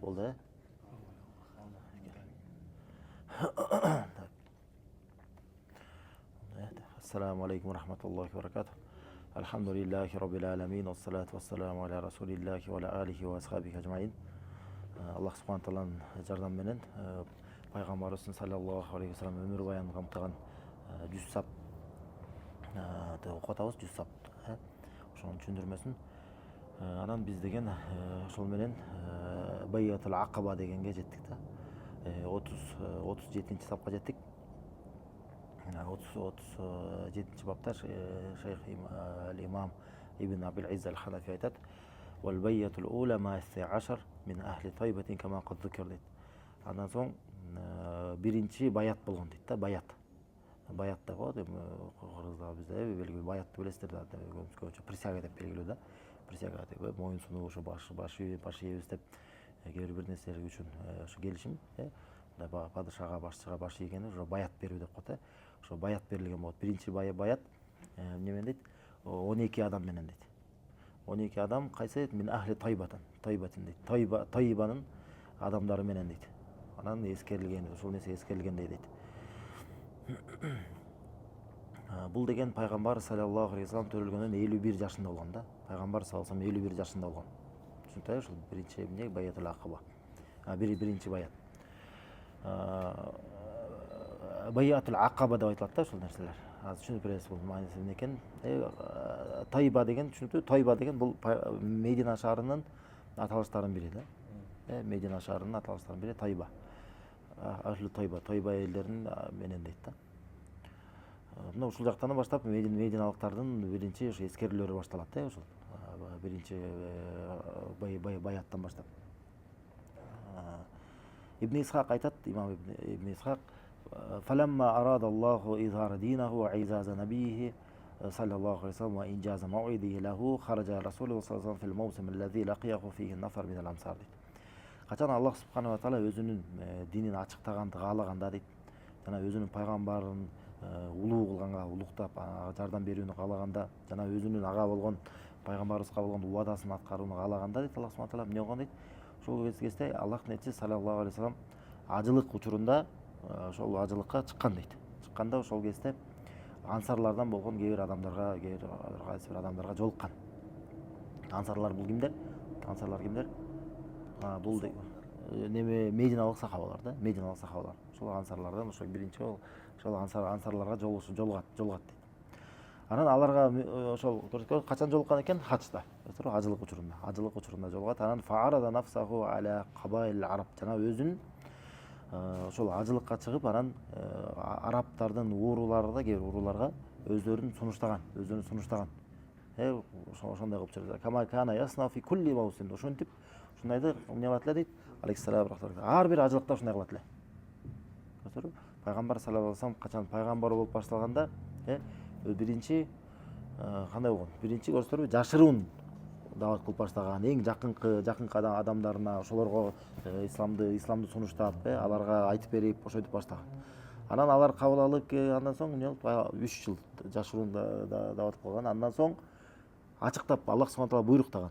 Oldu, he? Assalamu alaikum wa rahmatullahi wa barakatuh. Alhamdulillahi rabbil alamin, wassalatu wassalamu ala rasulillahi wa ala alihi wa ashabihi ajmain. Allah subhanahu wa ta'alaның жардам менен пайгамбарыбыздын саллаллаху алейхи вассалам өмүр баянын камтыган 100 сап окуп атабыз, 100 сап. Ошонун түшүндүрмөсүн. Анан биз деген ошол менен Байятул Акаба дегенге жеттик да. 37-ci сапка жеттик. 37-ci бапта шейх имам Ибн Абил Изз аль-Ханафи айтат: "Вал байятул ула ма 12 min ahli Тайбатин кама кад зикр" дейт. Андан соң биринчи баят болгон дейт да, баят. Баят да го, кыргызда бизде белгилүү баятты билесиздер да, көбүнчө присяга деп белгилүү да. Присяга деп моюн сунуу, ошо баш ийебиз деп кээ бир нерселер үчүн ошо келишим, падышага, башчыга баш ийгени ошо баят берүү деп коет. Ошо баят берилген болот. Биринчи баят немен дейт? 12 адам менен дейт. 12 адам кайсы? Мин ахли Тайбатин дейт. Тайбанын адамдары менен дейт. Анан эскерилген, ошол нерсе эскерилгендей дейт. Бул деген пайгамбар саллаллаху алейхи вассалам төрөлгөндөн 51 жашында болгон да. Пайгамбар саллаллаху алейхи вассалам 51 жашында болгон. Түшүнүктүү, ошол биринчи эмне Байятул Акаба. Биринчи баят. Байятул Акаба деп айтылат да ошол нерселер. Азыр түшүнүп бересиз бул мааниси эмне экен? Тайба деген, түшүнүктүү? Тайба деген бул Медина шаарынын аталыштарынын бири да. Медина шаарынын аталыштарынын бири Тайба. Ахли Тайба, Тайба элдеринин менен дейт да. Мына ушул жактан баштап мединалыктардын биринчи ошо эскерүүлөрү башталат да, ошол биринчи баяттан баштап. Ибн Исхак айтат, имам Ибн Исхак: "Фаламма арада Аллаху изхара динаху ва изаза набийихи саллаллаху алейхи вассалам ва инжаза мауидихи лаху хараджа расулу саллаллаху алейхи вассалам фил маусим аллази лақияху фихи нафар минал ансар" дейт. Качан Аллах субханаху ва таала өзүнүн динин ачыктаганды каалаганда дейт, жана өзүнүн пайгамбарын улуу кылганга, улуктап жардам берүүнү каалаганда, жана өзүнүн ага болгон пайгамбарыбызга болгон убадасын аткарууну каалаганда дейт, Аллах субханаху ва таала эмне болгон дейт? Ошол кезде Аллахтын элчиси саллаллаху алейхи вассалам ажылык учурунда ошол ажылыкка чыккан дейт. Чыкканда ошол кезде ансарлардан болгон кээ бир адамдарга жолуккан. Ансарлар бул кимдер? Ансарлар кимдер? Бул неме Мединалык сахабалар да, Мединалык сахабалар. Ошол ансарлардан ошол биринчи ошол ансарларга жолугат дейт. Анан аларга ошол качан жолуккан экен? Хачта, ажылык учурунда жолугат. Анан фаарада нафсаху аля кабаил араб, жана өзүн ошол ажылыкка чыгып, анан арабтардын ууруларына, кээ бир ууруларга өздөрүн сунуштаган. Ошондой кылып жүрдү. Кама кана ясна фи кулли маусим. Ошентип ушундайды эмне кылат эле дейт? Алейхиссалам рахматуллах. Ар бир ажылыкта ушундай кылат эле. Пайгамбар саллаллаху алейхи вассалам качан пайгамбар болуп башталганда, биринчи кандай болгон? Биринчи көрсөтөрбү? Жашыруун даават кылып баштаган, эң жакынкы адамдарына, ошолорго исламды сунуштап, аларга айтып берип, ошентип баштаган. Анан алар кабыл алып, андан соң 3 жыл жашыруун даават кылган. Андан соң ачыктап Аллах субханаху ва таала буйруктаган.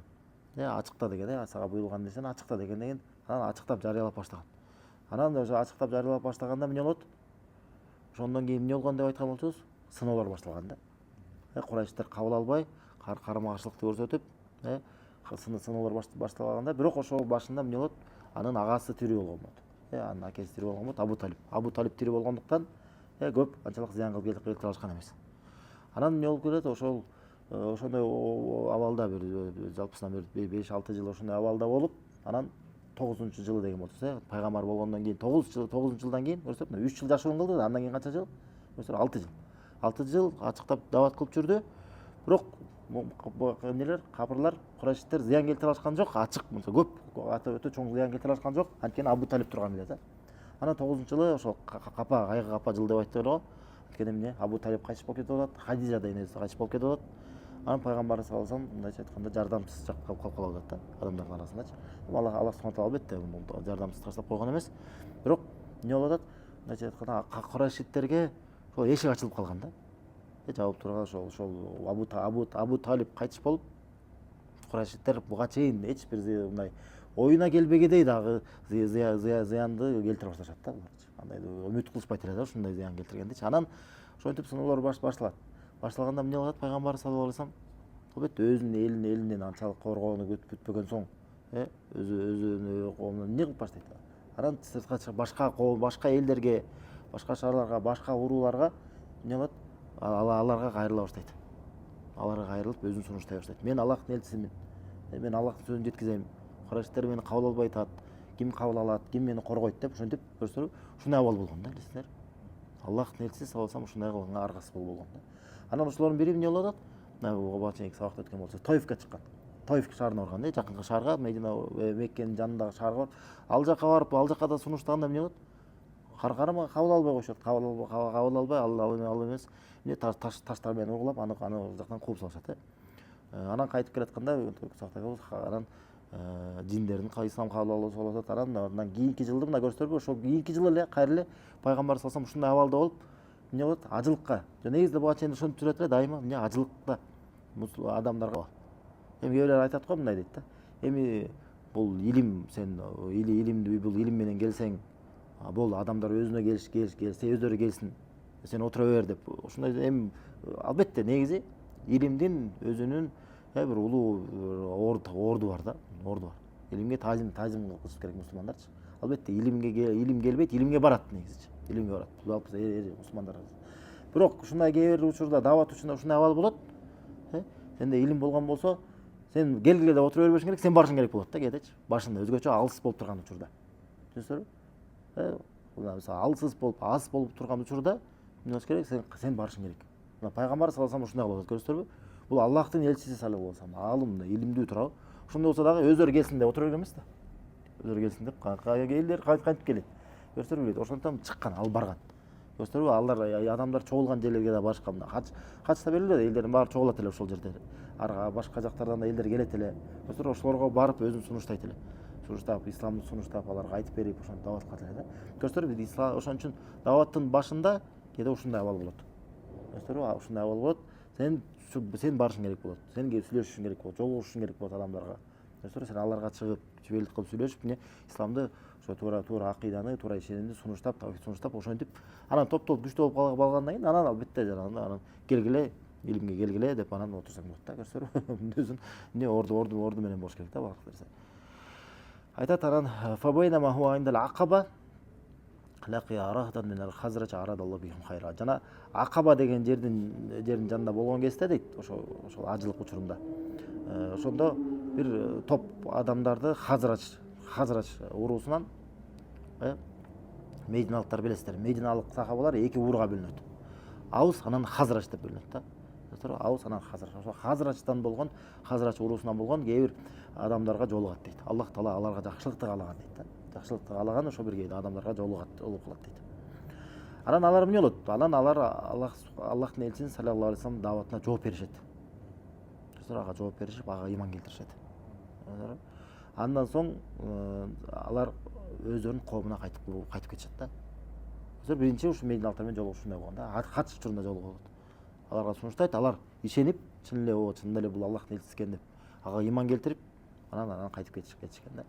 Ачыкта деген, сага буйрулган нерсени ачыкта дегенден, анан ачыктап жарыялап баштаган. Анан ошо ачыктап жарыялап баштаганда эмне болот? Ошондон кийин эмне болгон деп айткан болчубуз? Сыноолор башталган да. Курайштар кабыл албай, карама-каршылыкты көрсөтүп, сыноолор башталганда, бирок ошол башында эмне болот? Анын агасы тирүү болгон болот. Анын акеси тирүү болгон болот, Абу Талиб. Абу Талиб тирүү болгондуктан көп анчалык зыян кылып келип алышкан эмес. Анан эмне болуп келет? Ошондой абалда бир жалпысынан бир 5-6 жыл ошондой абалда болуп, анан 9-жылы деген болчу, пайгамбар болгондон кийин 9-жылдан кийин көрсөп, 3 жыл жашыруун кылды, андан кийин канча жыл? 6 жыл. 6 жыл ачыктап даават кылып жүрдү. Бирок эмнелер, капырлар, курайштер зыян келтире алышкан жок, ачык болсо көп өтө чоң зыян келтире алышкан жок. Анткени Абу Талиб турган эле да. Анан 9-жылы ошол кайгы капа жыл деп айтылат. Анткени эмне? Абу Талиб кайтып болуп кетип атат, Хадижа деген энеси кайтып болуп кетип атат. Анан пайгамбар саллаллаху алейхи вассалам мындайча айтканда жардамсыз калып калып атат да, адамдардын арасындачы. Аллах субханаху ва таала албетте жардамсыз таштап койгон эмес. Бирок эмне болуп атат? Мындайча айтканда курайшиттерге ошол эшик ачылып калган да. Жабып турган ошол Абу Талиб кайтыш болуп, курайшиттер буга чейин эч бир мындай оюна келбегедей дагы зыянды келтире башташат да булар. Андай үмүт кылышпайт эле да ушундай зыян келтиргендичи. Анан ошентип сыноолор башталат. Башталганда эмне кылат пайгамбар саллаллаху алейхи вассалам? Албетте өзүнүн элинен анчалык коргоону бүтпөгөн соң, өзүнүн коомуна эмне кылып баштайт? Анан сыртка чыгып башка элдерге, башка шаарларга, башка урууларга эмне кылат? Аларга кайрыла баштайт. Аларга кайрылып өзүн сунуштай баштайт. Мен Аллахтын элчисимин. Мен Аллахтын сөзүн жеткизем. Курайштар мени кабыл албай атат. Ким кабыл алат, ким мени коргойт деп ошентип көрсөтүп, ушундай абал болгон да, билесиңер. Аллахтын элчиси саллаллаху алейхи вассалам ушундай кылганга аргасы болгон да. Анан ошолордун бири эмне болуп атат? Бачынекей сабакта өткөн болсо, Тоифке чыккан. Тоиф шаарына барган да, жакынкы шаарга, Медина, Меккенин жанындагы шаарга барып, ал жака барып, ал жака да сунуштаганда эмне болот? Каркарама кабыл албай коюшат. Кабыл албай, ал эмес. Эмне таштар менен ургулап, аны жактан кууп салышат. Анан кайтып келатканда, анан жиндердин ислам кабыл алуусу болуп атат. Анан кийинки жылды мына көрсөтөрбү? Ошол кийинки жылы эле кайра эле пайгамбар саллаллаху алейхи вассалам ушундай абалда болуп, эмне болот? Ажылыкка. Негизинде буга чейин ошентип жүрөт эле дайыма, эмне ажылыкта адамдарга. Эми кээ бирлер айтат го мындай дейт да. Эми бул илим, сен илимди бул илим менен келсең, бул адамдар өзүнө келсе өздөрү келсин. Сен отура бер деп. Ушундай эми албетте негизи илимдин өзүнүн бир улуу орду бар да, орду бар. Илимге таалим кылыш керек мусулмандарчы. Албетте илим келбейт, илимге барат негизичи. Илимге барат. Жалпы мусулмандар. Бирок ушундай кээ бир учурда даават учурунда ушундай абал болот. Сенде илим болгон болсо, сен келгиле деп отура бербешиң керек, сен барышың керек болот да кээдечи. Башында өзгөчө алыс болуп турган учурда. Түшүнүңүзбү? Мисалы алыс болуп турган учурда эмне керек? Сен барышың керек. Мына пайгамбар саллаллаху алейхи вассалам ушундай кылып атат, көрдүңүзбү? Бул Аллахтын элчиси саллаллаху алейхи вассалам. Алым, илимдүү турабы. Ошондой болсо дагы өздөрү келсин деп отура берген эмес да. Өздөрү келсин деп элдер кайтып келет. Көрдүңүзбү? Ошондон чыккан, ал барган. Көрдүңүзбү? Алар адамдар чогулган жерлерге да барышкан. Хач да берилет, элдердин баары чогулат эле ошол жерде. Башка жактардан да элдер келет эле. Көрдүңүзбү? Ошолорго барып өзүн сунуштайт эле. Сунуштап, исламды сунуштап, аларга айтып берип, ошону дават кылат эле да. Көрдүңүзбү? Ислам ошон үчүн даваттын башында кээде ушундай абал болот. Көрдүңүзбү? Ушундай абал болот. Сен барышың керек болот. Сен келип сүйлөшүшүң керек болот, жолугушушуң керек болот адамдарга. Көрдүңүзбү? Сен аларга чыгып, жибелик кылып сүйлөшүп, исламды ошо туура акыйданы, туура ишенимди сунуштап, тавхид сунуштап, ошентип, анан топтолуп күчтүү болуп калгандан кийин, анан албетте жанагындай анан келгиле, илимге келгиле деп анан отурсаң болот да, көрдүңүзбү? Өзүн орду менен болуш керек да бак нерсе. Айтат анан фабайнама хуа индал акаба лакия рахдан минал хазрач арадаллаху бихим хайра. Жана Акаба деген жердин жанында болгон кезде дейт, ошол ажылык учурунда. Ошондо бир топ адамдарды Хазрач уруусунан Мединалыктар билесиздер. Мединалык сахабалар эки урууга бөлүнөт. Аус анан Хазрач деп бөлүнөт да. Аус анан Хазрач. Ошо Хазрачтан болгон, Хазрач уруусунан болгон кээ бир адамдарга жолугат дейт. Аллах таала аларга жакшылыкты каалаган дейт да. Жакшылыкты каалаган ошо бир кээ адамдарга жолугат кылат дейт. Анан алар эмне болот? Анан алар Аллахтын элчисинин саллаллаху алейхи вассалам дааватына жооп беришет. Ага жооп беришип, ага ыйман келтиришет. Андан соң алар өздөрүнүн коомуна кайтып кетишет да. Биринчи ушу Мединалыктар менен жолугушушундай болгон да. Хач учурунда жолугат. Аларга сунуштайт, алар ишенип, чын эле бул Аллахтын элчиси экен деп, ага ыйман келтирип, анан кайтып кетишкен да.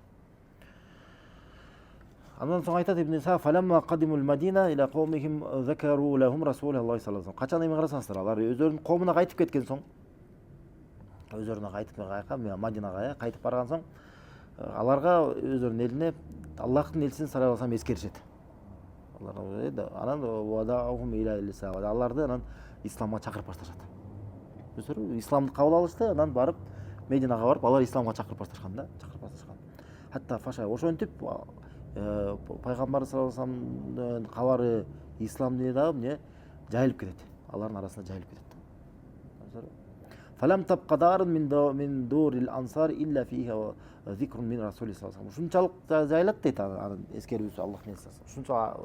Андан соң айтат Ибн Исхак фаламма кадимул Мадина ила каумихим закару лахум расулуллахи саллаллаху алейхи вассалам. Качан эми карасаңыздар, алар өздөрүнүн коомуна кайтып кеткен соң, Мадинага кайтып барган соң, аларга өздөрүнүн элине Аллахтын элчисин саллаллаху алейхи вассалам эскеришет. Анан вадаухум иля ил-ислам. Аларды анан исламга чакырып башташат. Өздөрү исламды кабыл алышты, анан барып Мединага барып, алар исламга чакырып башташкан да, Хатта фаша ошентип пайгамбар саллаллаху алейхи вассаламдын кабары ислам дини дагы жайылып кетет. Алардын арасында жайылып кетет. Фалам тапкадарын мин дурил ансар илля фиха зикрун мин расули саллаллаху алейхи вассалам. Ушунчалык жайылат дейт анын эскерүүсү Аллахтын элчиси. Ушунча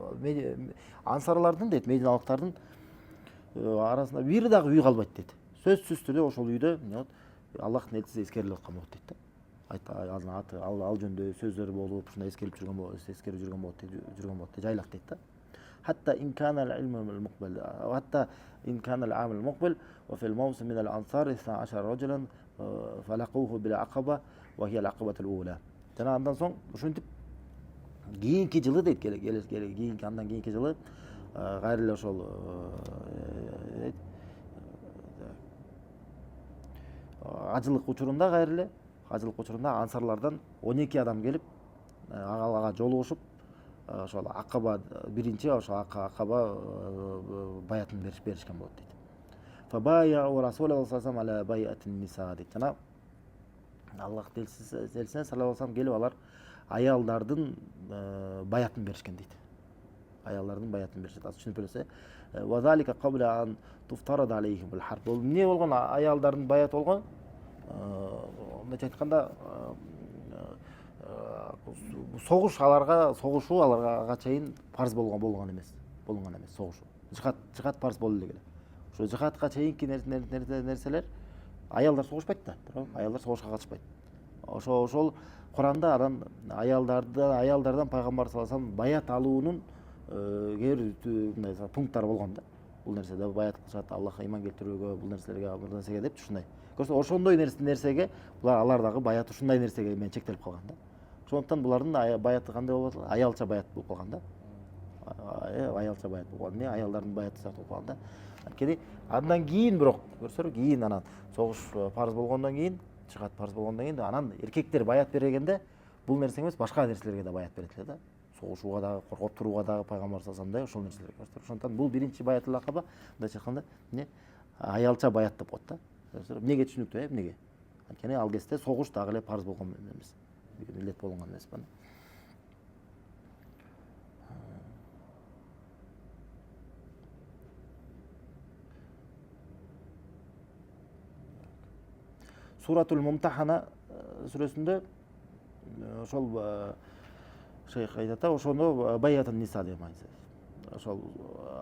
ансарлардын дейт, мединалыктардын арасында бир дагы үй калбайт дейт. Сөзсүз түрдө ошол үйдө Аллахтын элчиси эскерилип аткан болот дейт да. Ал жөнүндө сөздөр болуп, ушундай эскерип жүргөн болот, жайлак дейт да. حتى إن كان العلم المقبل وحتى إن كان العام المقبل وفي الموسم من الأنصار 12 رجلا فلقوه بالعقبة وهي العقبة الأولى. жана андан соң ушинтип кийинки жылы дейт кийинки андан кийинки жылы кайра эле ошол ажылык учурунда ансарлардан 12 адам келип ага жолугушуп ошол Акаба биринчи ошол Акаба баятын беришкен болот дейт. Фабаяу Расулаллах саллаллаху алейхи ва саллям аля байатин ниса дейт. Жана Аллах элчиси саллаллаху алейхи ва саллям келип алар аялдардын баятын беришкен дейт. Аялдардын баятын беришет. Аз түшүнүп элесе. Ва залика кабла ан туфтарада алейхим бил харб. Бул эмне болгон? Аялдардын баяты болгон. Мындайча айтканда согушуу аларга чейин парз болгон эмес согушуу. Жихад парз болду эле. Ошо жихадка чейинки нерселер аялдар согушпайт да, бирок аялдар согушка катышпайт. Ошол Куранда аялдардан пайгамбар саллаллаху алейхи ва саллям баят алуунун кээ бир мындай пункттары болгон да. Бул нерседе баят кылышат, Аллахка иман келтирүүгө, бул нерселерге деп ушундай. Ошондой нерсеге алар дагы баят ушундай нерсеге менен чектелип калган да. Ошондуктан булардын баяты кандай болот? Аялча баят болуп калган да. Аялча баят болуп калган. Аялдардын баяты болуп калган да. Анткени андан кийин бирок көрсөңөр, кийин анан согуш парз болгондон кийин, жихад парз болгондон кийин анан эркектер баят бергенде бул нерсе эмес, башка нерселерге да баят берет эле да. Согушууга дагы, коргоп турууга дагы пайгамбар саллаллаху алейхи ва саллям ошол нерселерге. Ошондуктан бул биринчи баятыл Акаба, мындайча айтканда, аялча баят деп коет да. Эмнеге түшүнүктүү, эмнеге? Анткени ал кезде согуш дагы эле парз болгон эмес. Милдет болгон эмес ба. Суратул Мумтахана сүрөсүндө ошол шейх айтат да, ошондо баятын ниса деп айтат. Ошол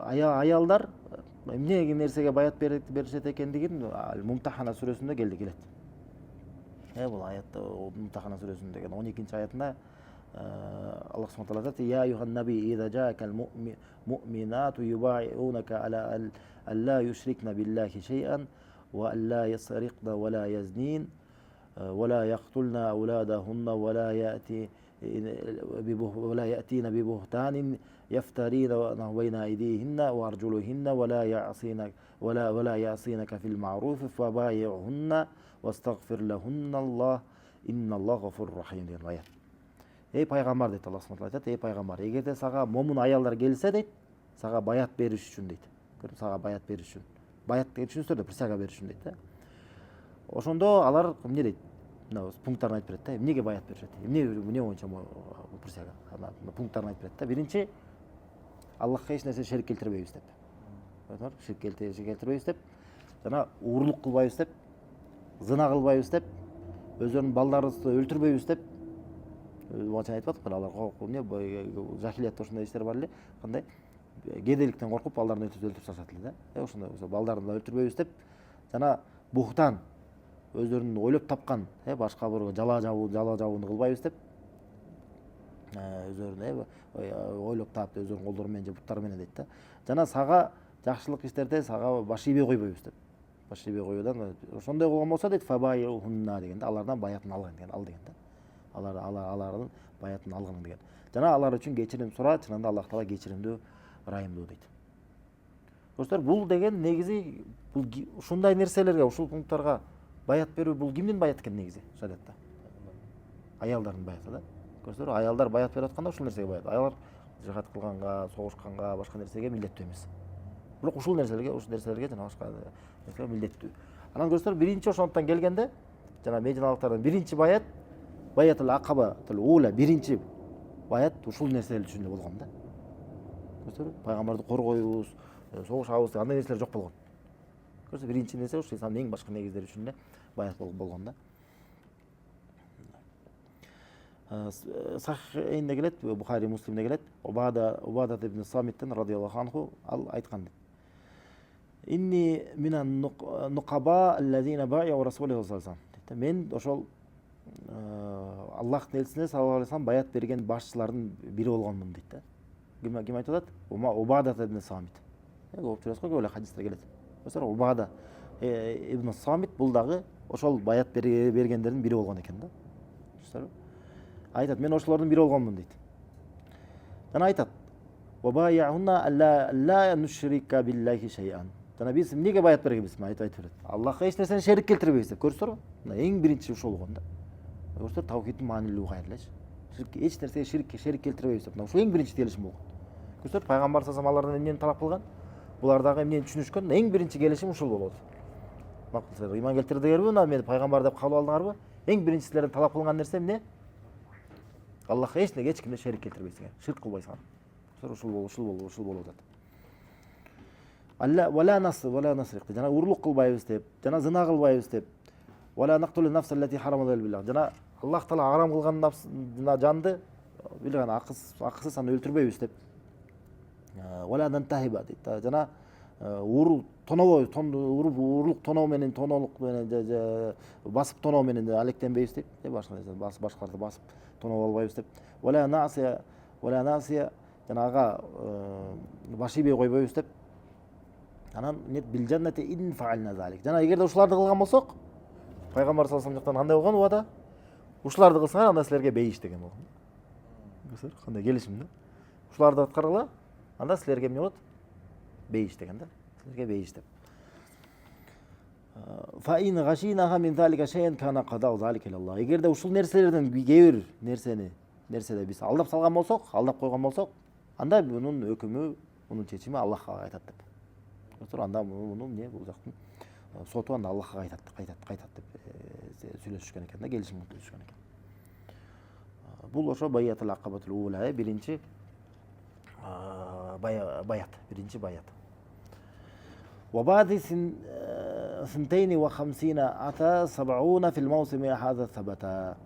аялдар эмне нерсеге баят беришет экендигин Мумтахана сүрөсүндө келет. Бул аятта Мумтахана сүрөсүндө 12-нчи аятында Аллах субхана таала айтат: "Я айюхан наби иза жаакал муъминату юбаиунака ала алла юшрикна биллахи шей'ан ва алла ясрикна ва ла язнин ва ла яктулна ауладахунна ва ла я'тина бибухтанин يفترين بين أيديهن وأرجلهن ولا يعصينك في المعروف فبايعهن واستغفر لهن الله إن الله غفور رحيم деген аят. Ey пайгамбар дейт Аллах субхана таала айтат, ey пайгамбар, эгерде сага момун аялдар келсе дейт, сага баят бериш үчүн дейт. Көрүп, сага баят бериш үчүн. Баят деген түшүнүңүздөр да, присяга бериш үчүн дейт да. Ошондо алар эмне дейт? Мына пункттарын айтып берет да. Эмнеге баят беришет? Эмне боюнча бул присяга? Пункттарын айтып берет да. Биринчи, Аллахка эч нерсе шерик келтирбейбиз деп. Шерик келтирбейбиз деп, жана уурлук кылбайбыз деп, зына кылбайбыз деп, өздөрүнүн балдарыбызды өлтүрбөйбүз деп. Бачан айтып атып, алар эмне жахилиятта ошондой иштер бар эле, кандай кедейликтен коркуп балдарын өлтүрүп салышат эле да. Ошондой балдарын да өлтүрбөйбүз деп, жана бухтан өздөрүнүн ойлоп тапкан, башка бир жала жабууну кылбайбыз деп, өздөрүнүн ойлоп таап өздөрүнүн колдору менен же буттары менен дейт да. Жана сага жакшылык иштерде сага баш ийбей койбойбуз деп. Баш ийбей коюудан ошондой болгон болсо дейт фабайхунна дегенде алардан баятын ал деген да. Алардын баятын алган деген. Жана алар үчүн кечирим сура, чынында Аллах Таала кечиримдүү, ырайымдуу дейт. Достор, бул деген негизи бул ушундай нерселерге, ушул пункттарга баят берүү бул кимдин баяты экен негизи? Шариатта. Аялдардын баяты да. Көрсөңөр, аялдар баят берип атканда ушул нерсеге баят. Аялдар жихад кылганга, согушканга, башка нерсеге милдеттүү эмес. Бирок ушул нерселерге жана башка нерселерге милдеттүү. Анан көрсөңөр, биринчи ошондон келгенде жана мединалыктардан биринчи баятыл Акаба ула биринчи баят ушул нерселер үчүн болгон да. Көрсөңөр, пайгамбарды коргойбуз, согушабыз, андай нерселер жок болгон. Көрсө, биринчи нерсе ушул исламдын эң башкы негиздери үчүн эле баят болгон да. Сахихинде келет, Бухари, Муслимде келет, Убада ибн Самиттен радиаллаху анху ал айткан. Инни минан нуқаба аллазина ба'у расулаллаху саллаллаху алейхи ва саллям. Мен ошол Аллахтын элчисине саллаллаху алейхи ва саллям баят берген башчылардын бири болгонмун дейт да. Ким айтып атат? Убада ибн Самит. Көп жүрөсүз го, эле хадистер келет. Ошол Убада ибн Самит бул дагы ошол баят бергендердин бири болгон экен да. айтат, мен ошолордун бири болгонмун дейт. Жана айтат, вабаяхунна алла нушрика биллахи шай'ан. Жана биз эмнеге баят бергенбиз? Айтып берет. Аллахка эч нерсени шерик келтирбейбиз деп. Көрсөңөрбү? Мына эң биринчи ушул болгон да. Көрсөңөр, тавхидтин маанилүүлүгү кайерлечи. Эч нерсеге шерик келтирбейбиз деп. Мына ушул эң биринчи келишим болгон. Көрсөңөр, пайгамбар саллаллаху алейхи алардан эмнени талап кылган? Булар дагы эмнени түшүнүшкөн? Эң биринчи келишим ушул болот. Макул силер ыйман келтирдиңерби? Мына мени пайгамбар деп кабыл алдыңарбы? Эң биринчи силерден талап кылган нерсе эмне? Аллахка эч кимге шерик келтирбейсиңер, ширк кылбайсыңар. Ушул болуп атат. Алла вала насрик, жана урлук кылбайбыз деп, жана зына кылбайбыз деп. Вала нактулу нафса аллати харамаллаху биллах. Жана Аллах таала арам кылган жанды билген акысыз аны өлтүрбөйбүз деп. Вала нантахиба дейт. Жана урлук тоноо менен басып тоноо менен алектенбейбиз деп. Башкаларды басып тоноо албайбыз деп. Вала насия жанага баш ийбей койбойбуз деп. Анан нет бил жаннати ин фаална залик. Жана эгерде ушуларды кылган болсок, пайгамбар саллаллаху алейхи жактан кандай болгон убада? Ушуларды кылсаңар анда силерге бейиш деген болгон. Көрсөңөр, кандай келишим да? Ушуларды аткаргыла, анда силерге эмне болот? Бейиш деген да. Силерге бейиш деп. Фа ин гашинаха мин залика шайъан кана қадау залика илаллах. Эгерде ушул нерселерден кээ бир нерседе биз алдап салган болсок, алдап койгон болсок, анда мунун өкүмү, мунун чечими Аллахка кайтат деп. Анда муну эмне бул жактын соту анда Аллахка кайтат деп сүйлөшүшкөн экен да, келишим түзүшкөн экен. Бул ошо баятул акабатул ула, биринчи баят. Ва бади синтейни ва хамсина ата сабауна фил маусими хаза сабата.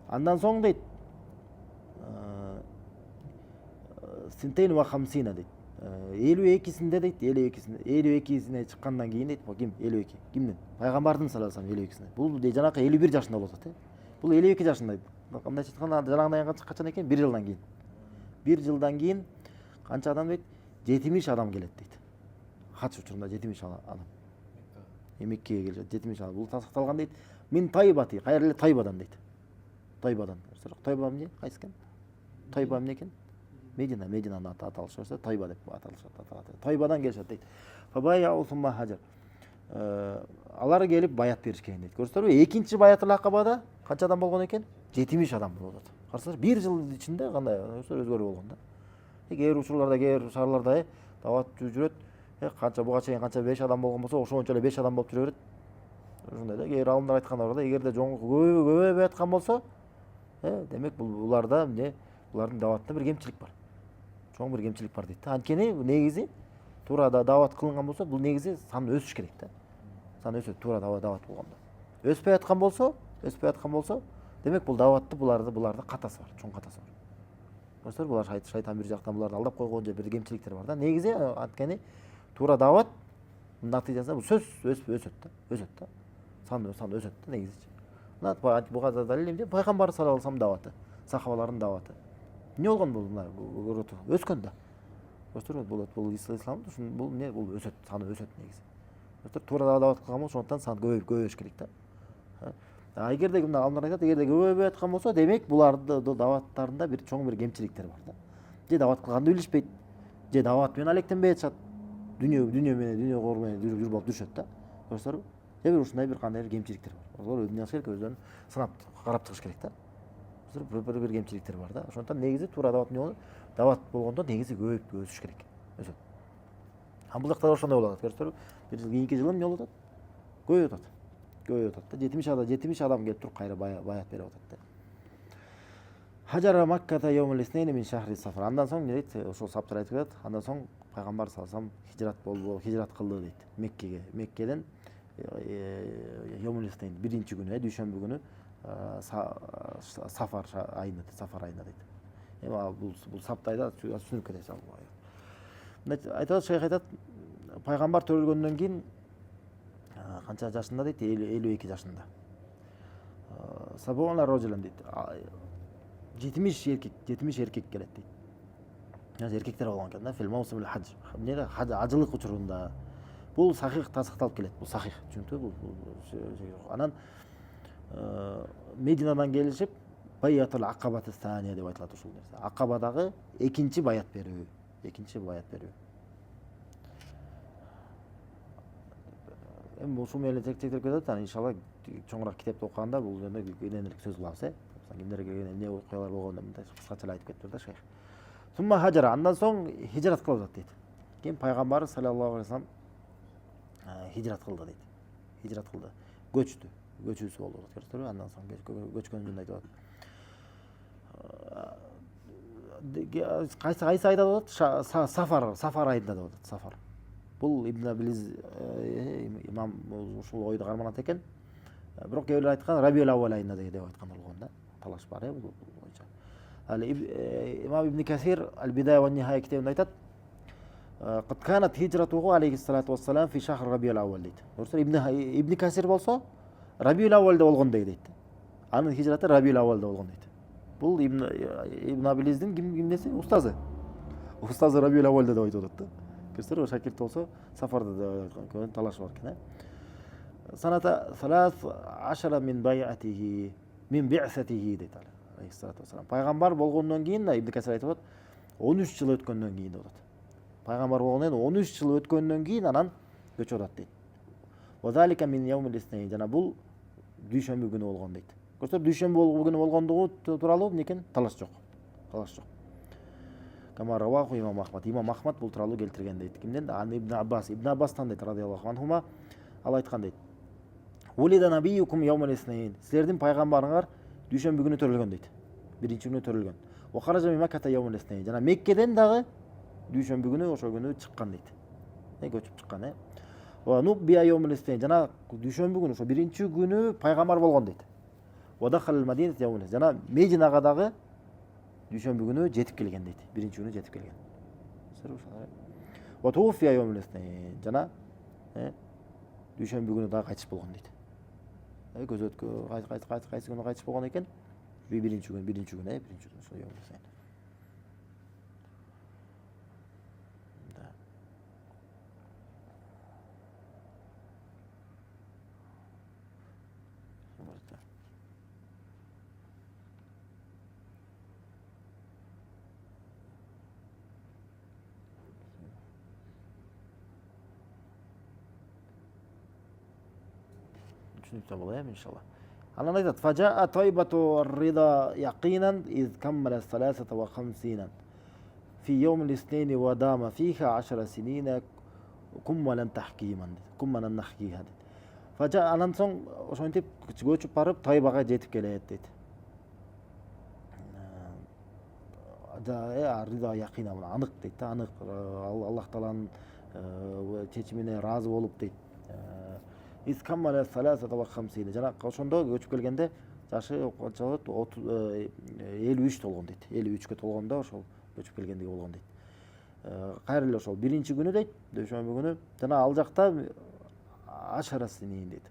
Андан соң дейт, синтейни ва хамсина дейт. 52-синде дейт, 52-сине чыккандан кийин дейт, ким 52? Кимден? Пайгамбардын саллаллаху алейхи 52-сине. Бул жанакы 51 жашында болот атат. Бул 52 жашында. Кандай чыкканда жанагындан качан экен? 1 жылдан кийин. 1 жылдан кийин канча адам дейт? 70 адам келет дейт. Хач учурунда 70 адам. Меккеге келет 70 адам. Бул тасыкталган дейт. Мин Тайбати, кайер эле Тайбадан дейт. Тайбадан. Тайба эмне? Кайсы экен? Тайба эмне экен? Мединаны аталышса Тайба деп аталышат. Тайбадан келишет дейт. Фабая усумма хаджар. Алар келип баят беришкен дейт. Көрсөтөрбү? Экинчи баятыл акабада канча адам болгон экен? 70 адам болуп атат. Карасаңыз, 1 жыл ичинде кандай өзгөрүү болгон да. Кээ бир учурларда, кээ бир шаарларда дават жүрөт. Канча буга чейин канча 5 адам болгон болсо, ошончо эле 5 адам болуп жүрө берет. Ушундай да, кээ бир алымдар айткандар бар да, эгерде көбөйүп аткан болсо, демек буларда эмне? Булардын даватында бир кемчилик бар. Чоң бир кемчилик бар дейт да. Анткени негизи туура дават кылынган болсо, бул негизи сан өсүш керек да. Сан өсөт туура дават болгондо. Өспөй аткан болсо, демек бул даватты буларда катасы бар, чоң катасы бар. Көрсөтөр, булар шайтан бир жактан буларды алдап койгон же бир кемчиликтер бар да. Негизи анткени туура дават натыйжасында бул сөз өсөт да. Сан өсөт да негизи. Мына буга далил эмне? Пайгамбар саллаллаху алейхи даваты, сахабалардын даваты. Эмне болгон бул өскөн да. Көрсөтөр, бул ислам, бул эмне? Бул өсөт, саны өсөт негизи. Көрсөтөр, туура дават кылган болсо, ошондон сан көбөйүш керек да. Эгерде мына алымдар айтат, эгерде көбөйбөй аткан болсо, демек булардын даваттарында бир чоң бир кемчиликтер бар да. Же дават кылганды билишпейт, же дават менен алектенбей атышат. Дүнүйө кор менен жүрүшөт да. Көрсөтөрбү? Же бир ушундай бир кандай бир кемчиликтер бар. Ошолор өзүнө керек, өзүнүн сынап карап чыгыш керек да. Көрсөтөр, бир кемчиликтер бар да. Ошондон негизи туура дават эмне болот? Дават болгондо негизи көбөйүп өсүш керек. Өсөт. Бул жакта ошондой болот. Көрсөтөрбү? Бир жыл кийинки жылы эмне болот? Көбөйүп атат да. 70 адам келип туруп кайра баят берип атат да. Хажара Макката йомул иснейни мин шахри сафар. Андан соң не дейт? Ошол саптар айтып атат. Андан соң пайгамбар саллаллаху алейхи хижрат кылды дейт. Меккеге. Меккеден йомул иснейн биринчи күнү, дүйшөмбү күнү сафар айында дейт. Эми бул саптайда түшүнүп кетесиз ал. Айтат, шейх айтат, пайгамбар төрөлгөндөн кийин канча жашында дейт? 52 жашында. Сабуна рожулан дейт. 70 эркек келет дейт. Яз эркектер болгон экен да, фил маусимил хадж. Эмне ажылык учурунда. Бул сахих тасыкталып келет. Бул сахих, түшүнүктүү бул. Анан Мединадан келишип, Байятул акабаты сания деп айтылат ушул нерсе. Акабадагы экинчи баят берүү. Экинчи баят берүү. Эми ушул менен чектелип кетет. Аны иншалла чоңураак китепти окуганда бул жөнүндө кененирээк сөз кылабыз. Кимдерге эмне окуялар болгону мындай кыскача айтып кетти да шейх. Сумма хажара, андан соң хижрат кылып атат дейт. Ким пайгамбар саллаллаху алейхи вассалам хижрат кылды дейт. Хижрат кылды. Көчтү. Көчүүсү болду деп көрсөтөбү? Андан соң көчкөн жөнүндө айтып атат. Кайсы айда болот? Сафар айында да болот. Сафар. Бул Ибн Аблиз имам ушул ойду карманат экен. Бирок кээ бирлер айткан Рабиул Аввал айында деп айткан болгон да. Талаш бар бул боюнча. Ал имам Ибн Касир Ал-Бидая ва Нихая китебинде айтат. Qad kanat hijratuhu alayhi salatu wassalam fi shahr Rabiul Awwal дейт. Ибн Касир болсо Рабиул Аввалда болгон дейт. Анын хижраты Рабиул Аввалда болгон дейт. Бул Ибн Аблиздин кимдеси? Устазы. Устазы Рабиул Аввалда деп айтып атат да. Көрсөтөр, шакирт болсо сафарда деп айткан, талаш бар экен. Саната 13 min bay'atihi min bi'satihi дейт алейхи салату вассалам. Пайгамбар болгондон кийин Ибн Касир айтып атат, 13 жыл өткөндөн кийин деп атат. Пайгамбар болгондон 13 жыл өткөндөн кийин анан көчүп атат дейт. Ва залика мин яумил иснаин. Жана бул дүйшөмбү күнү болгон дейт. Көрсөтөр, дүйшөмбү күнү болгондугу тууралуу эмнекен? Талаш жок. Талаш жок. Кама раваху имам Ахмад. Имам Ахмад бул тууралуу келтирген дейт. Кимден? Ибн Аббас. Ибн Аббастан дейт радияллаху анхума. Ал айткан дейт. Улида набиюкум яумил иснаин. Силердин пайгамбарыңар дүйшөмбү күнү төрөлгөн дейт. Биринчи күнү төрөлгөн. Ва хаража мин Макката яумил иснаин. Жана Меккеден дагы дүйшөмбү күнү ошол күнү чыккан дейт. Көчүп чыккан, Ва нуббия яумил иснаин. Жана дүйшөмбү күнү ошо биринчи күнү пайгамбар болгон дейт. Ва дахал Мадинат яумил. Жана Мединага дагы дүйшөмбү күнү жетип келген дейт. Биринчи күнү жетип келген. Ва туфия яумил иснаин. Жана дүйшөмбү күнү дагы кайтыш болгон дейт. Кайсы күнү кайтыш болгон экен? Биринчи күнү, биринчи күнү ошол яумил иснаин. Düşünüp de bulayım inşallah. Andan aytat. Faja'a taybatu rida yaqinan iz kammala 53 fi yevmil isneyni ve dama fiha 10 sinine kummalan tahkiman. Kummalan nahkiha. Faja'a andan soň oşontip göçüp barıp Taybaga jetip kelet deyt. Rida yaqinan anık deyt. Anık Allah Taala'nın çeçimine razı bolup deyt. İskammala 53. Жана ошондо көчүп келгенде жашы канча болот? 53 толгон дейт. 53 толгондо ошол көчүп келгендиги болгон дейт. Кайра эле ошол биринчи күнү дейт, дүйшөмбү күнү. Жана ал жакта ашарасынын дейт.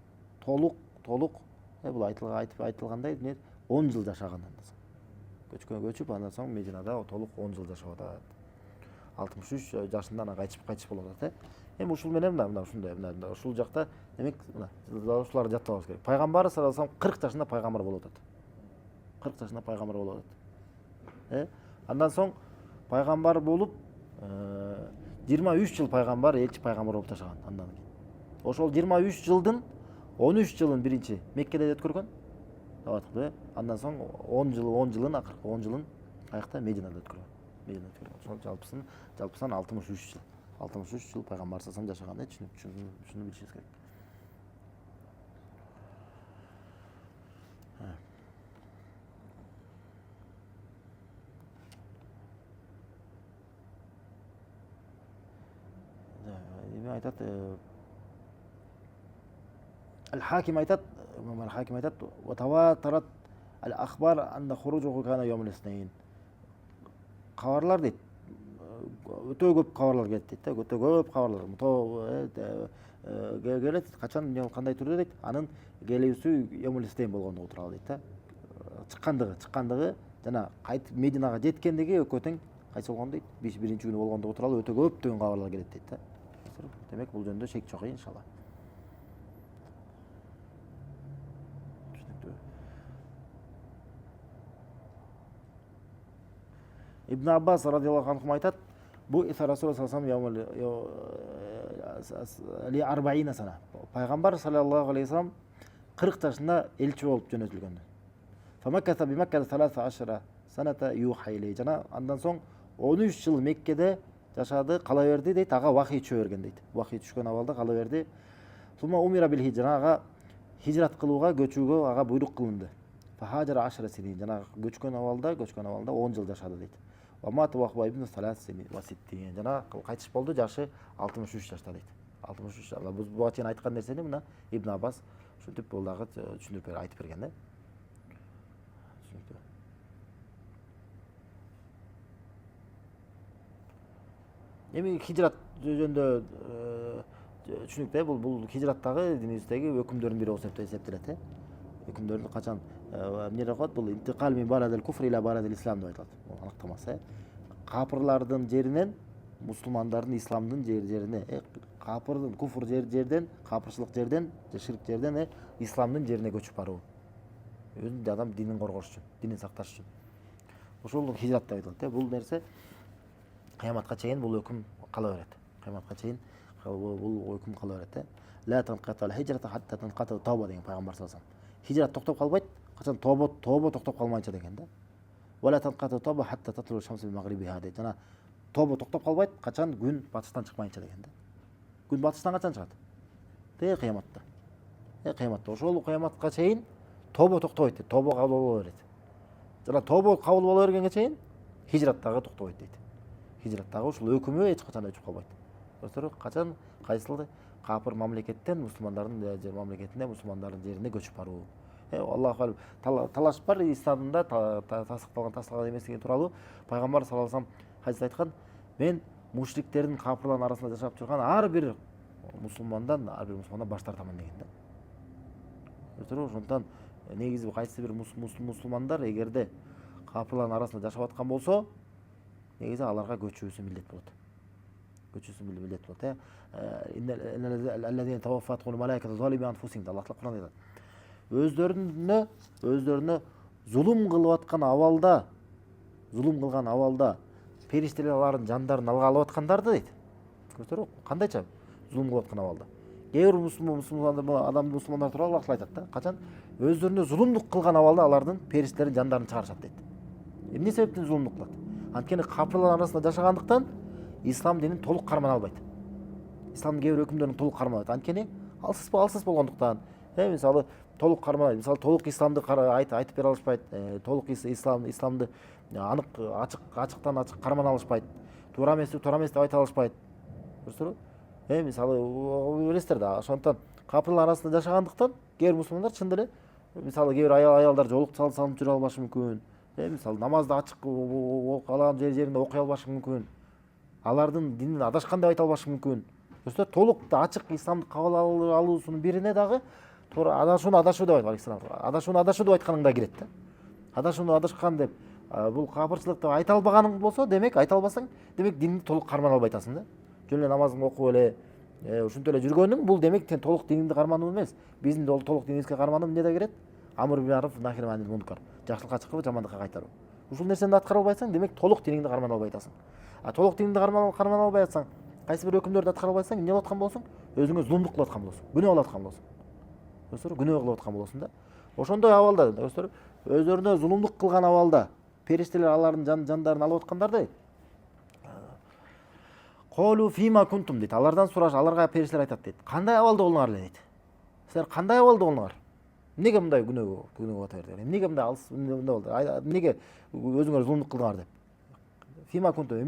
Толук бул айтылгандай 10 жыл жашаган андан соң. Көчүп андан соң Мединада толук 10 жыл жашап атат. 63 жашында ана кайтыш болуп атат. Эми ушул менен мына ушундай ушул жакта демек ушуларды жаттабабыз керек. Пайгамбар саллаллаху алейхи вассалам 40 жашында пайгамбар болуп атат. 40 жашында пайгамбар болуп атат. Андан соң пайгамбар болуп 23 жыл пайгамбар, элчи пайгамбар болуп жашаган андан кийин. Ошол 23 жылдын 13 жылын биринчи Меккеде өткөргөн. Деп андан соң 10 жылын акыркы 10 жылын аякта Мединада өткөргөн. Ошол жалпысынан 63 жыл. 63 жыл пайгамбар салам жашаганда шуну билишибиз керек. Эми айтат, Al-Hakim aytat, Imam Al-Hakim aytat, "Wa tawatarat al-akhbar anna khurujuhu kana yawm al-ithnain." Кабарлар дейт. Өтө көп кабарлар келет дейт да, өтө көп кабарлар. Келет, качан кандай түрдө дейт, анын келүүсү Йомул Истейн болгондугу тууралуу дейт да. Чыккандыгы жана кайтып Мединага жеткендиги экөө тең кайсы болгон дейт, биринчи күнү болгондугу тууралуу өтө көптөгөн кабарлар келет дейт да. Демек бул жөнүндө шек жок иншалла. Ибн Аббас радиаллаху анху айтат, бу иса Расул саллаллаху алейхи ва сана. Пайгамбар саллаллаху алейхи ва саллям 40 жашында элчи болуп жөнөтүлгөн. Фамакката бимакката 13 саната юха илей. Жана андан соң 13 жыл Меккеде жашады, кала берди дейт, ага вахий түшө берген дейт. Вахий түшкөн абалда кала берди. Тума умира бил хижра, ага хижрат кылууга, көчүүгө ага буйрук кылынды. Фахаджара 10 синин, жана көчкөн абалда 10 жыл жашады дейт. Вамат вахва ибн 63 жана кайтыш болду, жашы 63 жашта дейт. 63 жашта. Буга чейин айткан нерсени мына Ибн Аббас ушинтип бул дагы түшүндүрүп айтып берген да. Эми хижрат жөнүндө түшүнүктүү, бул хижраттагы динибиздеги өкүмдөрдүн бири болуп эсептелет. Өкүмдөрдүн качан эмне деп коет, бул интикал мин баладил куфр ила баладил ислам деп айтылат. Бул аныктамасы. Капырлардын жеринен мусулмандардын исламдын жерине, капырдын куфр жерден, капырчылык жерден, ширк жерден исламдын жерине көчүп баруу. Өзүн адам динин коргош үчүн, динин сакташ үчүн. Ошол хижрат деп айтылат. Бул нерсе кыяматка чейин бул өкүм кала берет. Кыяматка чейин бул өкүм кала берет. Ла танқатал хижрата хатта танқата тауба деген пайгамбар саллаллаху алейхи ва саллям. Хижрат токтоп калбайт, качан тоба токтоп калмайча деген да. Вала танқата тауба хатта татлу шамсу бил магрибиха дейт. Жана тоба токтоп калбайт, качан күн батыштан чыкмайынча деген да. Күн батыштан качан чыгат? Кыяматта. Кыяматта. Ошол кыяматка чейин тоба токтобойт дейт. Тоба кабыл боло берет. Жана тоба кабыл боло бергенге чейин хижрат дагы токтобойт дейт. Хижраттагы ушул өкүмү эч качан өчүп калбайт. Достор, качан кайсыл капыр мамлекеттен мусулмандардын мамлекетине, мусулмандардын жерине көчүп баруу. Аллаху талаш бар исламда, тасталган эместиги тууралуу пайгамбар саллаллаху алейхи ва саллям хадисте айткан, мен мушриктердин, капырлардын арасында жашап турган ар бир мусулмандан баш тартаман деген да. Достор, ошондон негизи кайсы бир мусулмандар эгерде капырлардын арасында жашап аткан болсо, негизи аларга көчүүсү милдет болот. Көчүүсү милдет болот. Аллазина таваффатхумул малаикату залими анфусихим. Аллах Таала Кур'анда айтат. Өздөрүнө зулум кылып кылган абалда периштелер алардын жандарын алга алып аткандарды дейт. Көрсөтөр, кандайча зулум кылып аткан абалда. Кээ бир мусулмандар тууралуу Аллах Таала айтат да. Качан өздөрүнө зулумдук кылган абалда алардын периштелердин жандарын чыгарышат дейт. Эмне себептен зулумдук кылат? Анткени капырлар арасында жашагандыктан ислам динин толук кармана албайт. Исламдын кээ бир өкүмдөрүн толук кармана албайт. Анткени алсыз болгондуктан, мисалы толук кармана, мисалы толук исламды айтып бере алышпайт, толук исламды анык ачыктан ачык кармана алышпайт. Туура эмес деп айта алышпайт. Көрсөтөрбү? Мисалы билесиздер да, ошондон капырлар арасында жашагандыктан кээ бир мусулмандар чын деле, мисалы кээ бир аялдар жолук салынып жүрө албашы мүмкүн. Мисалы намазды ачык калаган жеринде окуй албашы мүмкүн. Алардын динин адашкан деп айта албашы мүмкүн. Көрсөтөр, толук ачык исламды кабыл алуусунун бирине дагы туура адашуу деп айтат. Адашуу деп айтканың да кирет да. Адашкан деп бул капырчылык деп айта албаганың болсо, демек айта албасаң, демек динди толук кармана албай атасың да. Жөн эле намазыңды окуп эле, ушинтип эле жүргөнүң бул демек сен толук дининди кармануу эмес. Биздин толук динибизге кармануу эмнеде кирет? Амр бил маруф, нахи анил мункар. Жакшылыкка чакырып, жамандыкка кайтаруу. Ушул нерсени аткара албайсаң, демек толук дининди кармана албай атасың. Толук дининди кармана албай атсаң, кайсы бир өкүмдөрдү аткара албайсаң, эмне кылып аткан болосуң? Өзүңө зулумдук кылып аткан болосуң. Күнөө кылып аткан болосуң. Достор, күнөө кылып аткан болосуң да. Ошондой абалда, достор, өздөрүнө зулумдук кылган абалда периштелер алардын жандарын алып аткандар Колу фима кунтум дейт. Алардан сураш, аларга периштелер айтат дейт. Кандай абалда болуңар эле дейт. Силер кандай абалда болуңар? Эмнеге мындай күнөөгө бата бердиңер? Эмнеге мындай алыс мындай болду? Эмнеге өзүңөр зулумдук кылдыңар деп. Фима кунтум,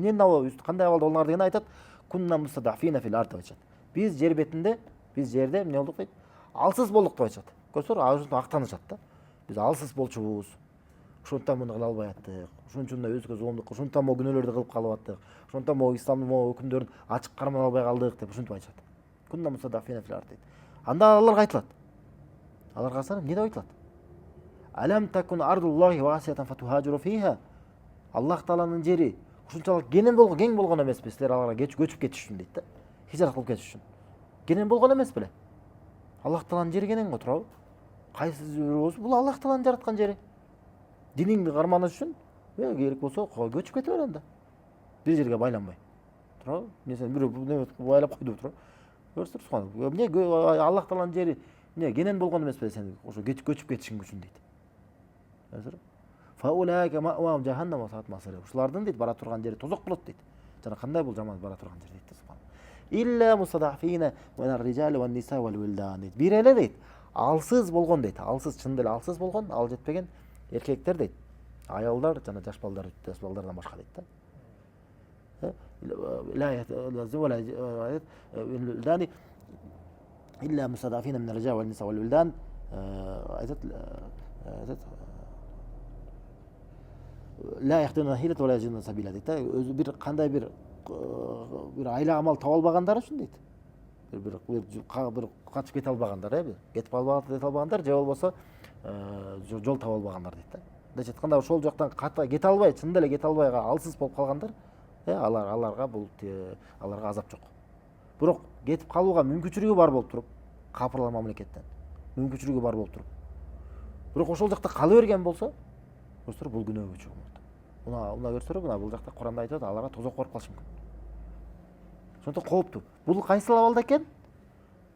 кандай абалда болуңар дегенде айтат, кунна мустадафина фил ард деп айтат. Биз жер бетинде, биз жерде эмне болдук дейт? Алсыз болдук деп айтат. Көрсөңөр, ошентип актанышат да. Биз алсыз болчубуз. Ошондон муну кыла албай аттык. Ошондон өзгө зулумдук, ошондон күнөөлөрдү кылып калып аттык. Ошондон исламдын өкүмдөрүн ачык кармана албай калдык деп ошентип айтышат. Кунна мустадафина фил ард дейт. Анда аларга айтылат. Аларга эмне деп айтылат? Алам такун ардуллахи васиятан фатухажиру фиха. Аллах Тааланын жери ушунчалык кең болгон эмеспи, силер аларга көчүп кетиш үчүн дейт да. Хижрат кылып кетиш үчүн. Кенен болгон эмес беле? Аллах Тааланын жери кенен го, туурабы? Кайсы бирөөбүз бул Аллах Тааланын жараткан жери. Диниңди карманаш үчүн керек болсо көчүп кете бер анда. Бир жерге байланбай. Туурабы? Сен бирөө неме байлап койду туурабы? Көрсөңүз субханалла. Эмне Аллах Тааланын жери эмне кенен болгон эмеспи сен ошо көчүп кетишиң үчүн дейт. Көрсөңүз? Фаулака маъвам жаханнам ва саат масир. Ушулардын дейт бара турган жери тозок болот дейт. Жана кандай бул жаман бара турган жер дейт субханалла. Илля мустадafina min ar-rijal wan nisa wal wildan дейт. Бир эле дейт. Алсыз болгон дейт. Алсыз чын деле алсыз болгон, ал жетпеген эркектер дейт. Аялдар жана жаш балдардан башка дейт да. لا ولا الولدان إلا مستضعفين من الرجال والنساء والولدان لا يخدمون حيلة ولا يجدون سبيلا дейт. Өзү бир кандай бир айла амал таба албагандар үчүн дейт. Бир качып кете албагандар, кетип албагандар, же болбосо жол таба албагандар дейт да. Мындайча айтканда ошол жактан кете албай, чын деле кете албай алсыз болуп калгандар, аларга азап жок. Бирок кетип калууга мүмкүнчүлүгү бар болуп туруп, капырлар мамлекеттен мүмкүнчүлүгү бар болуп туруп, бирок ошол жакта кала берген болсо, көрсөңөр бул күнөөгө чыгуу мүмкүн. Мына көрсөңөр, бул жакта Куранда айтат, аларга тозок коруп калышы мүмкүн. Ошондо кооптуу. Бул кайсыл абалда экен?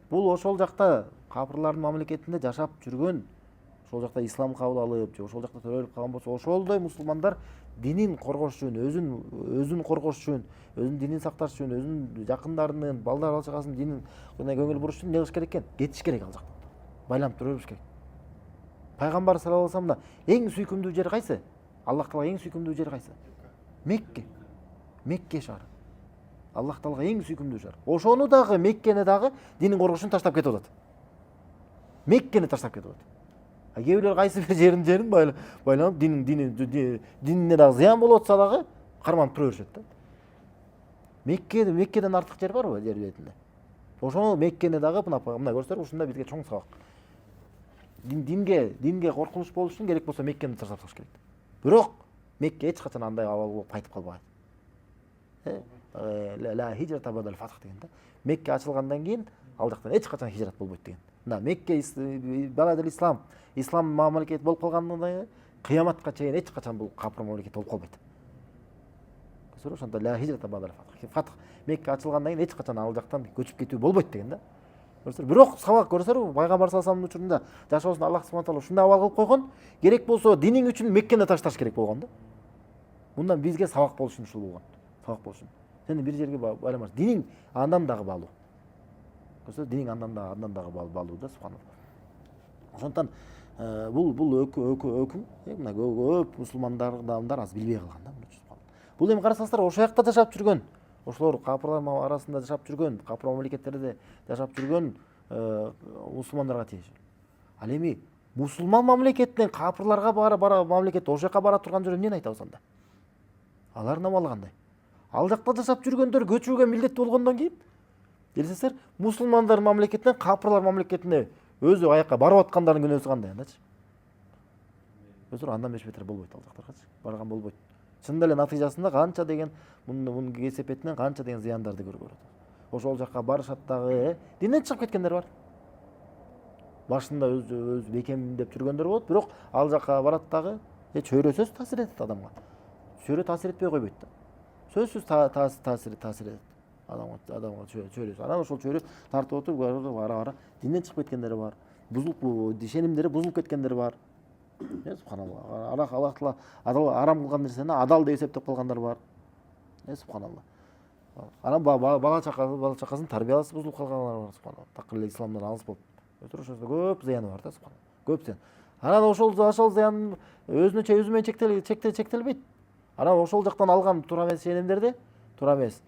Бул ошол жакта капырлардын мамлекетинде жашап жүргөн, ошол жакта ислам кабыл алып, же ошол жакта төрөлүп калган болсо, ошолдой мусулмандар динин коргош үчүн, өзүн коргош үчүн, өзүнүн динин сакташ үчүн, өзүнүн жакындарынын, балдар бала чагасынын динин көңүл буруш үчүн не кылыш керек экен? Кетиш керек ал жактан. Байланып тура бериш керек. Пайгамбар саллаллаху алейхи ва саллям эң сүйкүмдүү жери кайсы? Аллах Таалага эң сүйкүмдүү жери кайсы? Мекке. Мекке шаары. Аллах Таалага эң сүйкүмдүү шаар. Ошону дагы Меккени дагы динин коргош үчүн таштап кетип атат. Меккени таштап кетип атат. Кээ бирлер кайсы бир жерин байланып динине дагы зыян болуп атса дагы карманып тура беришет да. Меккеден артык жер барбы жер бетинде? Ошону Меккени дагы мына көрсөңөр, ушунда бизге чоң сабак. Динге коркунуч болуш үчүн керек болсо Меккени таштап таш керек. Бирок Мекке эч качан андай абал болуп кайтып калбаган. Ла хижрата бадал фатх деген да. Мекке ачылгандан кийин ал жактан эч качан хижрат болбойт деген. Мына Мекке баладыл ислам мамлекети болуп калгандан кийин кыяматка чейин эч качан бул капыр мамлекет болуп калбайт. Көрсөңөр, ошондо ла хижрата бадал фатх. Фатх Мекке ачылгандан кийин эч качан ал жактан көчүп кетүү болбойт деген да. Көрсөңөр, бирок сабак көрсөңөр, пайгамбар саллаллаху алейхи вассаламдын учурунда жашоосун Аллах субхана таала ушундай абал кылып койгон, керек болсо диниң үчүн Меккени ташташ керек болгон да. Мындан бизге сабак болуш үчүн ушул болгон. Сабак болуш үчүн. Сен бир жерге байламаш. Диниң андан дагы баалуу. Көрсөңөр, диниң андан дагы баалуу да, субханалла. Ошондон бул өкүм, мына көп мусулмандар аз билбей калган да. Бул эми карасаңыздар, ошол жакта жашап жүргөн, ошолор капырлар арасында жашап жүргөн, капыр мамлекеттерде жашап жүргөн мусулмандарга тийиш. Ал эми мусулман мамлекетинен капырларга мамлекет ошол жака бара турган жөнүндө эмне айтабыз анда? Алардын амалы кандай? Ал жакта жашап жүргөндөр көчүүгө милдеттүү болгондон кийин, элестеңиздер, мусулмандар мамлекетинен капырлар мамлекетине өзү аякка барып аткандардын күнөөсү кандай андачы? Өзү андан бешбетер болбойт ал жактаргачы. Барган болбойт. Чын деле натыйжасында канча деген мунун кесепетинен канча деген зыяндарды көргөн. Ошол жакка барышат дагы, динден чыгып кеткендер бар. Башында өз бекем деп жүргөндөр болот, бирок ал жакка барат дагы чөйрөсөз таасир этет адамга. Чөйрө таасир этпей койбойт да. Сөзсүз таасир этет адамга чөйрөсү. Анан ошол чөйрө тартып отуруп ара динден чыгып кеткендер бар. Ишенимдери бузулуп кеткендер бар. Субханалла. Аллах Таала арам кылган нерсени адал деп эсептеп калгандар бар. Субханалла. Анан бала чакасын тарбияласы бузулуп калгандар бар. Субханалла. Такыр эле исламдан алыс болуп. Ошондо көп зыяны бар да, субханалла. Көп зыян. Анан ошол зыян өзү менен чектелбейт. Анан ошол жактан алган туура эмес ишенимдерди, туура эмес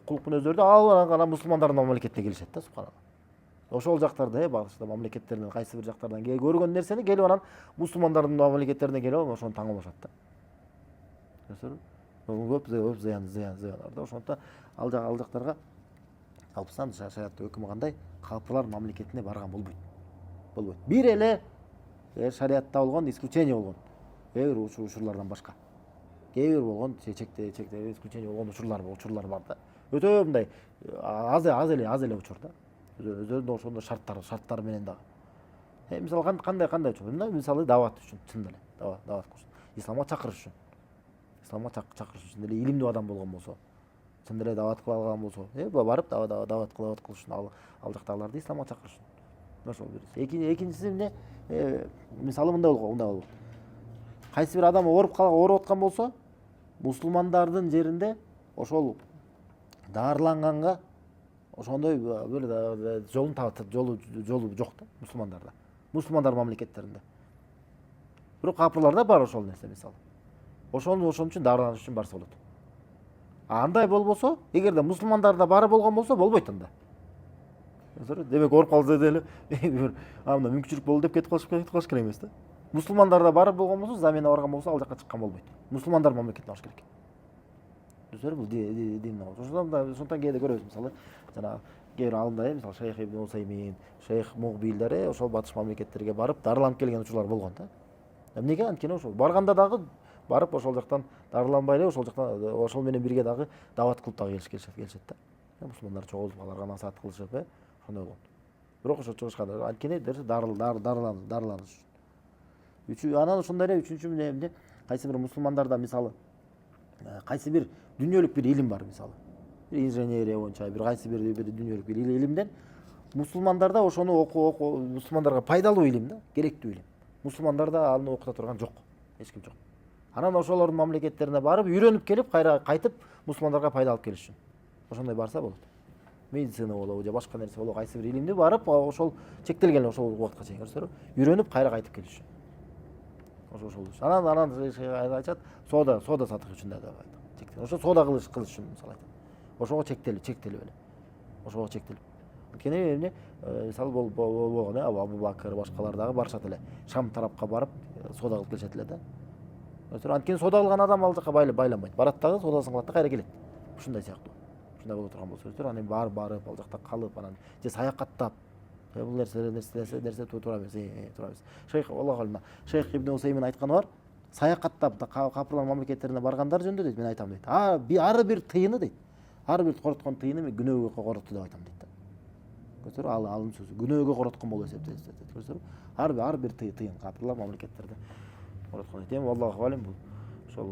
кулук мүнөздөрдү алып анан мусулмандардын мамлекетине келишет да, субханалла. Ошол жактарда башка мамлекеттерден кайсы бир жактардан көргөн нерсени келип анан мусулмандардын мамлекеттерине келип ошону таңалашат да. Көрсөңөр, көп зыян бар да. Ошондо ал жактарга алпыстан шариатта өкүмү кандай? Капырлар мамлекетине барган болбойт. Бир эле шариатта болгон исключение болгон. Кээ бир учурлардан башка. Кээ бир болгон чекте исключение болгон учурлар бар да. Өтө мындай аз эле учур да. Өзүнүн ошондой шарттары менен дагы. Мисалы кандай учур? Мисалы дават үчүн, чын деле дават исламга чакырыш үчүн. исламга чакырыш үчүн эле илимдүү адам болгон болсо, чын эле дават кыла алган болсо, барып дават кылыш үчүн ал жактагыларды исламга чакырыш үчүн. Ошол биринчи. Экинчиси эмне? Мисалы мындай болот. Кайсы бир адам ооруп аткан болсо, мусулмандардын жеринде ошол даарыланганга ошондой бир жолун жолу жок да мусулмандарда. Мусулмандар мамлекеттеринде. Бирок капырларда бар ошол нерсе мисалы. Ошону ошон үчүн даарыланыш үчүн барса болот. Андай болбосо, эгерде мусулмандарда бары болгон болсо болбойт анда. Демек ооруп калса деле мына мүмкүнчүлүк болду деп кетип калыш керек эмес да. Мусулмандарда бары болгон болсо, замена барган болсо ал жака чыккан болбойт. Мусулмандар мамлекетине барыш керек. Бул дин. Ошондон кээде көрөбүз мисалы, жана кээ бир аалымдар, мисалы Шейх Ибн Усаймин, Шейх Мукбилдер ошол батыш мамлекеттерге барып дарыланып келген учурлар болгон да. Эмнеге? Анткени ошол барганда дагы барып ошол жактан дарыланбай эле ошол менен бирге дагы дават кылып дагы келишет да. Мусулмандар чогулуп аларга насаат кылышып, ошондой болгон. Бирок ошо чыгышканда анткени дарыланыш үчүн. Анан ошондой эле үчүнчү эмне? Кайсы бир мусулмандарда мисалы кайсы бир дүйнөлүк бир илим бар мисалы. Бир инженерия боюнча, бир кайсы бир дүйнөлүк бир илимден мусулмандарда ошону мусулмандарга пайдалуу илим да, керектүү илим. Мусулмандарда аны окута турган жок. Эч ким жок. Анан ошолордун мамлекеттерине барып, үйрөнүп келип, кайтып мусулмандарга пайда алып келиш үчүн. Ошондой барса болот. Медицина болобу же башка нерсе болобу, кайсы бир илимди барып, ошол чектелген ошол убакытка чейин көрсөтөрбү, үйрөнүп кайтып келиш үчүн. Ошол. Анан айтат, соода сатык үчүн да айтат. Ошо соода кылыш үчүн мисалы айтат. Ошого чектелип эле. Ошого чектелип. Анткени эмне? Мисалы болгон, Абу Бакыр башкалар дагы барышат эле. Шам тарапка барып, соода кылып келишет эле да. Анткени соода кылган адам ал жака байланбайт. Барат дагы соодасын кылат да кайра келет. Ушундай сыяктуу. Ушундай боло турган болсо, анан барып ал жакта калып, анан же саякаттап, бул нерсе туура эмес. Шейх Ибн Усаймин айтканы бар. Саякаттап капырлар мамлекеттерине баргандар жөнүндө дейт, мен айтам дейт. Ар бир тыйыны дейт. Ар бир короткон тыйыны мен күнөөгө коротту деп айтам дейт да. Көрсөтөрбү, алым сөзү күнөөгө короткон болуп эсептелет. Көрсөтөрбү? Ар бир тыйын капырлар мамлекеттерде короткон дейт. Аллаху алим бул ошол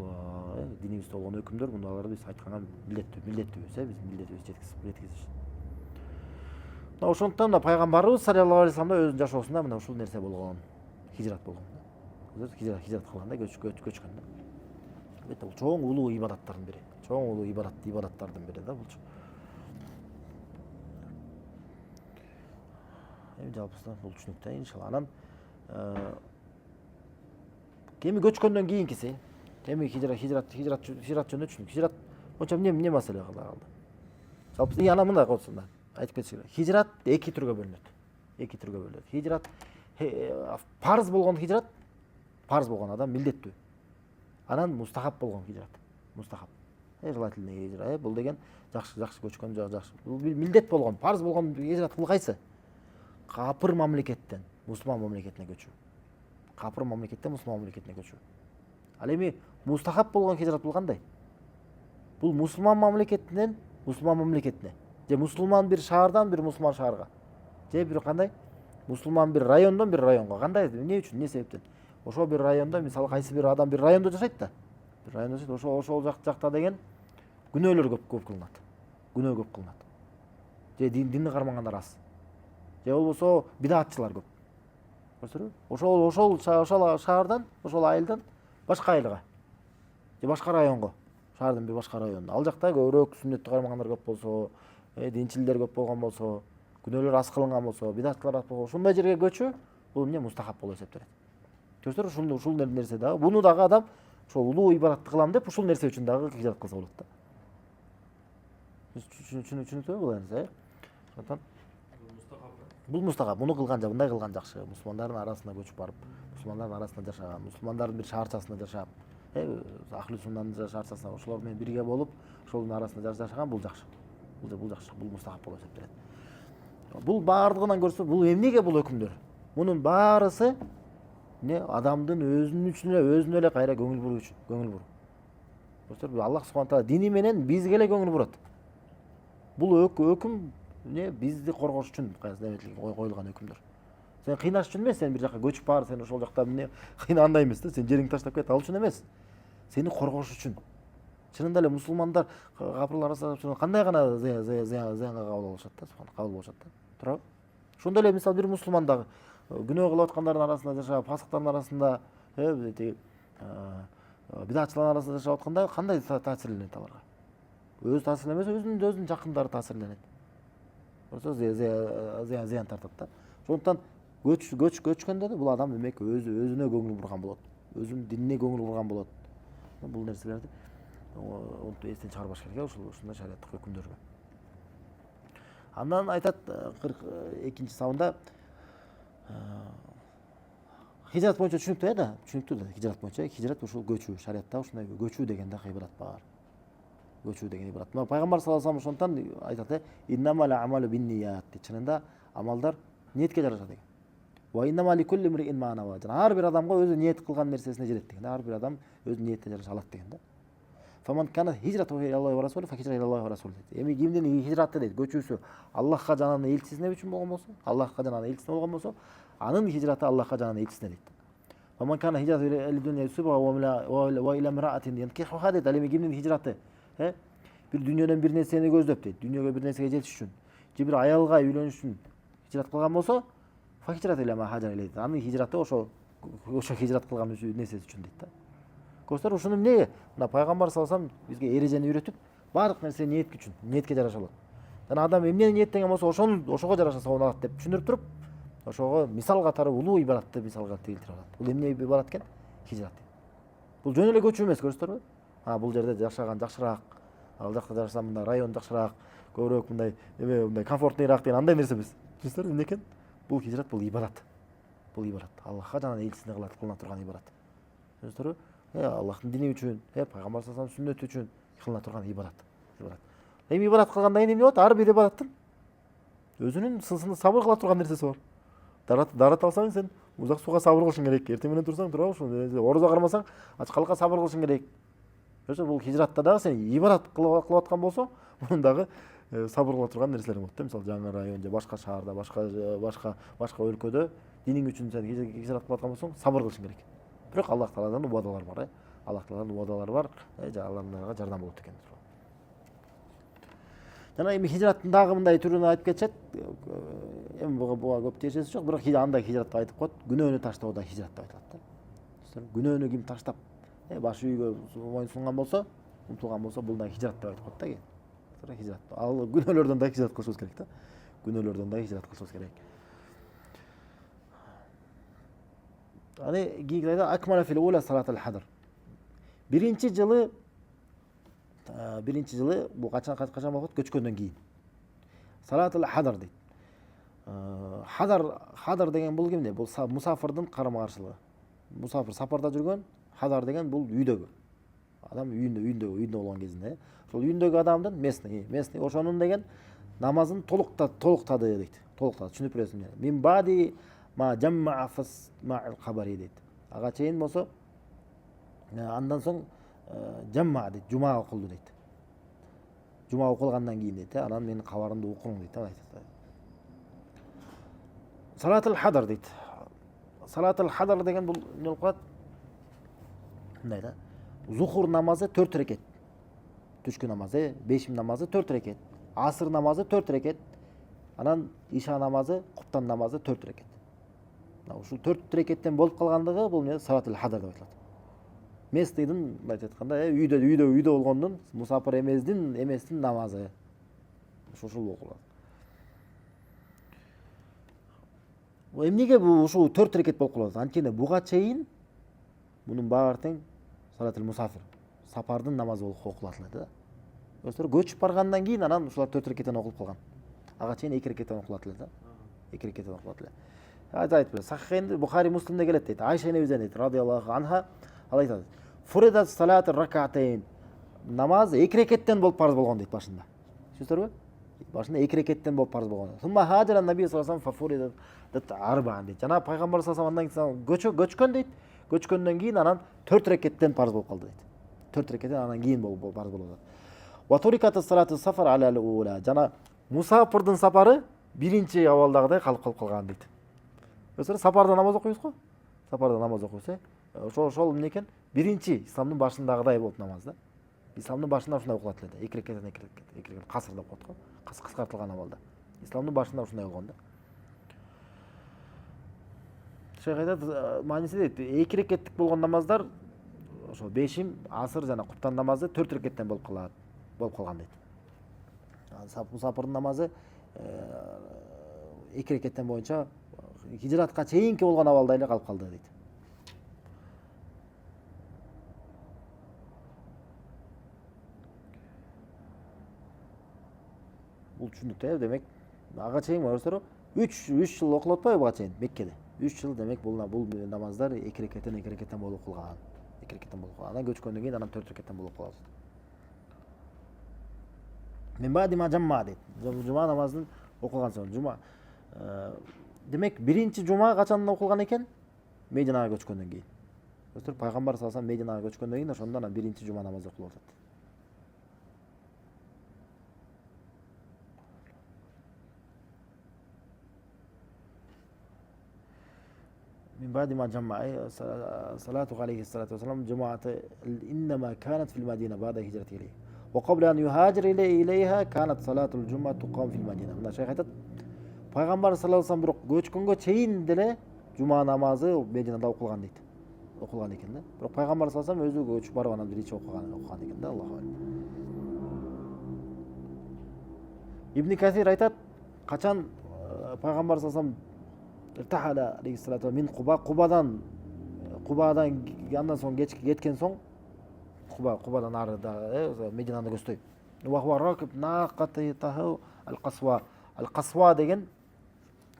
динибизде болгон өкүмдөр, мундайларды биз айтканга милдеттүүбүз, биз милдетибизди жеткизиш. Мына ошондуктан да пайгамбарыбыз саллаллаху алейхи вассалам да өзүнүн жашоосунда мына ушул нерсе болгон. Хижрат болгон. Хижрат кылганда көчкөн да. Албетте бул чоң улуу ибадаттардын бири. Чоң улуу ибадаттардын бири да булчу. Жалпысынан бул түшүнүктүү иншалла. Анан кеми көчкөндөн кийинкиси, кеми хижрат жөнүндө түшүнүк. Хижрат боюнча эмне маселе калды? Жалпы анан мындай коесун да. Айтып кетсек, хижрат эки түргө бөлүнөт. Хижрат парыз болгон хижрат, парыз болгон адам милдеттүү. Анан мустахаб болгон хижрат. Мустахаб. Желательный хижрат. Бул деген жакшы көчкөн, жакшы. Бул милдет болгон, парыз болгон хижрат бул кайсы? Капыр мамлекеттен мусулман мамлекетине көчүү. Капыр мамлекеттен мусулман мамлекетине көчүү. Ал эми мустахаб болгон хижрат бул кандай? Бул мусулман мамлекетинен мусулман мамлекетине. Же мусулман бир шаардан бир мусулман шаарга. Же бир кандай? Мусулман бир райондон бир районго. Кандай? Эмне үчүн? Эмне себептен? Ошол бир райондо, мисалы кайсы бир адам бир райондо жашайт да. Бир райондо жашайт, ошол жакта деген күнөөлөр көп кылынат. Күнөө көп кылынат. Же динди кармагандар аз. Же болбосо бидатчылар көп. Көрсөтөрбү? Ошол шаардан, ошол айылдан башка айылга. Же башка районго. Шаардын бир башка районуна. Ал жакта көбүрөөк сүннөттү кармагандар көп болсо, динчилдер көп болгон болсо, күнөөлөр аз кылынган болсо, бидатчылар аз болсо, ушундай жерге көчүү бул эмне мустахаб болуп эсептелет. Көрсөтөрбү? Ушул нерсе дагы, буну дагы адам ошол улуу ибадатты кылам деп ушул нерсе үчүн дагы хижрат кылса болот да. Түшүнүктүүбү бул нерсе? Бул мустахаб. Муну кылган мындай кылган жакшы. Мусулмандардын арасына көчүп барып, мусулмандардын арасында жашаган, мусулмандардын бир шаарчасында жашап, ахли суннанын шаарчасында ошолор менен бирге болуп, ошолордун арасында жашаган бул жакшы. Бул жакшы, бул мустахаб болуп эсептелет. Бул баардыгынан көрсө, бул эмнеге бул өкүмдөр? Мунун баарысы адамдын өзүнө эле кайра көңүл буруу үчүн, көңүл буруу. Көрсөтөрбү? Аллах субхана таала дини менен бизге эле көңүл бурат. Бул өкүм бизди коргош үчүн коюлган өкүмдөр. Сен кыйнаш үчүн эмес, сен бир жака көчүп бар, сен ошол жакта андай эмес да, сен жериңди таштап кет, ал үчүн эмес. Сени коргош үчүн. Чынында эле мусулмандар капырлар арасында кандай гана зыянга кабыл болушат да, кабыл болушат да. Туурабы? Ошондой эле мисалы бир мусулман дагы күнөө кылып аткандардын арасында жашап, фасыктардын арасында, тиги бидатчылардын арасында жашап атканда кандай таасирленет аларга? Өзү таасирлемесе, өзүнүн жакындары таасирленет. Ошо зыян тартат да. Ошондуктан көчкөндө да бул адам демек өзүнө көңүл бурган болот. Өзүнүн динине көңүл бурган болот. Бул нерселерди эстен чыгарбаш керек ушундай шариаттык өкүмдөргө. Андан айтат 42-нчи сабында хижрат боюнча түшүнүктүү да, түшүнүктүү да хижрат боюнча. Хижрат ушул көчүү, шариятта ушундай көчүү дегенде гыбрат бар. Көчүү деген ибрат. Пайгамбар саллаллаху алейхи вассалам ошондон айтат, иннамал амалу бинният. Чынында амалдар ниетке жараша деген. Ва иннама ликулли имриин ма нава. Ар бир адамга өзү ниет кылган нерсесине жетет деген. Ар бир адам өз ниетине жараша алат деген да. Фаман канат хижрату илаллахи ва расули фа хижрат илаллахи ва расули. Эми кимдин хижраты дейт, көчүүсү Аллахка жананын элчисине үчүн болгон болсо, Аллахка жананын элчисине болгон болсо, анын хижраты Аллахка жананын элчисине дейт. Фаман канат хижрату ил дунья юсиба ва иля имраатин янкихуха дейт. Эми кимдин хижраты бир дүйнөдөн бир нерсени көздөп дейт, дүйнөгө бир нерсеге жетиш үчүн, же бир аялга үйлөнүш үчүн хижрат кылган болсо, фа хижрат иля ма хаджар илейт. Анын хижраты ошо хижрат кылган нерсеси үчүн дейт да. Көрсөтөр ушуну эмнеге? Мына пайгамбар саллаллаху алейхи вассалам бизге эрежени үйрөтүп, баардык нерсе ниет үчүн, ниетке жараша болот. Жана адам эмнени ниеттенген болсо, ошого жараша сабын алат деп түшүндүрүп туруп, ошого мисал катары улуу ибаратты мисалга келтирип алат. Бул эмне ибарат экен? Хижрат. Бул жөн эле көчүү эмес, көрсөтөрбү? Бул жерде жашаган жакшыраак, ал жакта жашасам мындай район жакшыраак, көбүрөөк мындай комфортныйраак деген андай нерсе эмес. Түшүнүңүздөрбү эмне экен? Бул хижрат, бул ибарат. Бул ибарат. Аллахка жана элчисине кылына турган ибарат. Түшүнүңүздөрбү? Аллахтын дини үчүн, пайгамбар саллаллаху алейхи вассалам сүннөтү үчүн кылына турган ибарат. Эми ибарат кылгандан кийин эмне болот? Ар бир ибараттын өзүнүн сабыр кыла турган нерсеси бар. Дарат алсаң сен узак сууга сабыр кылышың керек. Эртең менен турсаң туурабы ушул орозо кармасаң ачкалыкка сабыр кылышың керек. Ошо бул хижратта дагы сен ибарат кылып аткан болсо, мунун дагы сабыр кыла турган нерселериң болот да. Мисалы жаңы район же башка шаарда, башка өлкөдө диниң үчүн сен хижрат кылып аткан болсоң, сабыр кылышың керек. Бирок Аллах Тааладан убадалар бар, Аллах Тааладан убадалары бар, аларга жардам болот экен. Жана эми хижраттын дагы мындай түрүн айтып кетишет. Эми буга көп тиешеси жок, бирок андай хижратты айтып коет. Күнөөнү таштоо да хижрат деп айтылат да. Күнөөнү ким таштап, баш үйгө моюнсунган болсо, умтулган болсо, бул да хижрат деп айтып коет да кийин. Хижрат. Ал күнөөлөрдөн да хижрат кылышыбыз керек да. Күнөөлөрдөн да хижрат кылышыбыз керек. Аны кийинки акмала фил ула салатул хадр. Биринчи жылы бул качан болот? Көчкөндөн кийин. Салатул хадр дейт. Хадр деген бул кимде? Бул мусафирдин карама-каршылыгы. Мусафир сапарда жүргөн, хадар деген бул үйдөгү. Адам үйүндө болгон кезинде, ошол үйүндөгү адамдын местный ошонун деген намазын толуктады дейт. Толуктады, түшүнүп бересиң. Мин бади ма жамма фас мa'il кабари дейт. Ага чейин болсо андан соң жамма дейт, жума окулду дейт. Жума окулгандан кийин дейт, анан менин кабарымды укуң дейт, айтат. Салатул хадр дейт. Салатул хадр деген бул эмне болуп калат? Мындай да. Зухур намазы 4 рекет. Түшкү намазы, бешим намазы 4 рекет. Асыр намазы 4 рекет. Анан иша намазы, куптан намазы 4 рекет. Ушул 4 рекеттен болуп калгандыгы бул эмне? Салатул хадр деп айтылат. Местныйдын айтып атканда үйдө болгондун мусафир эместин намазы. Ушул болуп калат. Эмнеге бул ушул 4 рекет болуп калат? Анткени буга чейин мунун баары тең салатул мусафир, сапардын намазы болуп окулат эле да. Өстөр көчүп баргандан кийин анан ушулар 4 рекеттен окулуп калган. Ага чейин 2 рекеттен окулат эле да. 2 рекеттен окулат эле. Айтып бер, Сахихенде Бухари Муслимде келет дейт. Айша энебизден дейт, радиаллаху анха, ал айтат. Фуридат салату ракатейн. Намаз 2 рекеттен болуп парыз болгон дейт башында. Түшүнүңүздөрбү? Башында 2 рекеттен болуп парыз болгон. Сумма хаджара наби саллаллаху алейхи вассалам фафуридат арбаан дейт. Жана пайгамбар саллаллаху алейхи вассалам көчкөн дейт. Көчкөндөн кийин анан 4 рекеттен парыз болуп калды дейт. 4 рекеттен анан кийин болуп парыз болот. Ва турикату салату сафар алал ула. Жана мусафирдин сапары биринчи абалдагыдай калып калган дейт. Өсөр сапарда намаз окуйбуз го? Сапарда намаз окуйбуз, ошол эмне экен? Биринчи исламдын башындагыдай болуп намаз да. исламдын башында ушундай окулат эле да. 2 рекаттан 2 рекат касыр деп коет го. Кыскартылган абалда. Исламдын башында ушундай болгон да. Шейх айтат, мааниси дейт, 2 рекаттык болгон намаздар ошо бешим, асыр жана куптан намазы 4 рекаттан болуп калган дейт. Мусафирдин намазы 2 рекаттан боюнча хижратка чейинки болгон абалда эле калып калды дейт. Бул түшүнүктүү, демек ага чейин көрсөтөр 3 жыл окулуп атпайбы буга чейин Меккеде. 3 жыл демек бул намаздар 2 рекаттан болуп калган. 2 рекаттан болуп калган. Анан көчкөндөн кийин анан 4 рекаттан болуп калат. Мен бади мажамма дейт. Жума намазын окулган соң жума. Демек биринчи жума качан окулган экен? Мединага көчкөндөн кийин. Көстөр пайгамбар саллаллаху алейхи вассалам Мединага көчкөндөн кийин ошондо анан биринчи жума намазы окулуп атат. من بعد ما جمع صلاته عليه الصلاة والسلام جماعة إنما كانت في المدينة بعد هجرته إليه وقبل أن يهاجر إليها كانت صلاة الجمعة تقام في المدينة. Мына шейх айтат, пайгамбар саллаллаху алейхи вассалам бирок көчкөнгө чейин деле жума намазы Мединада окулган дейт. Окулган экен да. Бирок пайгамбар саллаллаху алейхи вассалам өзү көчүп барып анан биринчи окуган экен да, Аллаху алейм. Ибн Касир айтат, качан пайгамбар саллаллаху алейхи вассалам irtahala aleyhissalatu min Qubadan андан соң кеткен соң Qubadan арыда Мединаны көздөй. Wa huwa raqib naqatihi al-Qaswa деген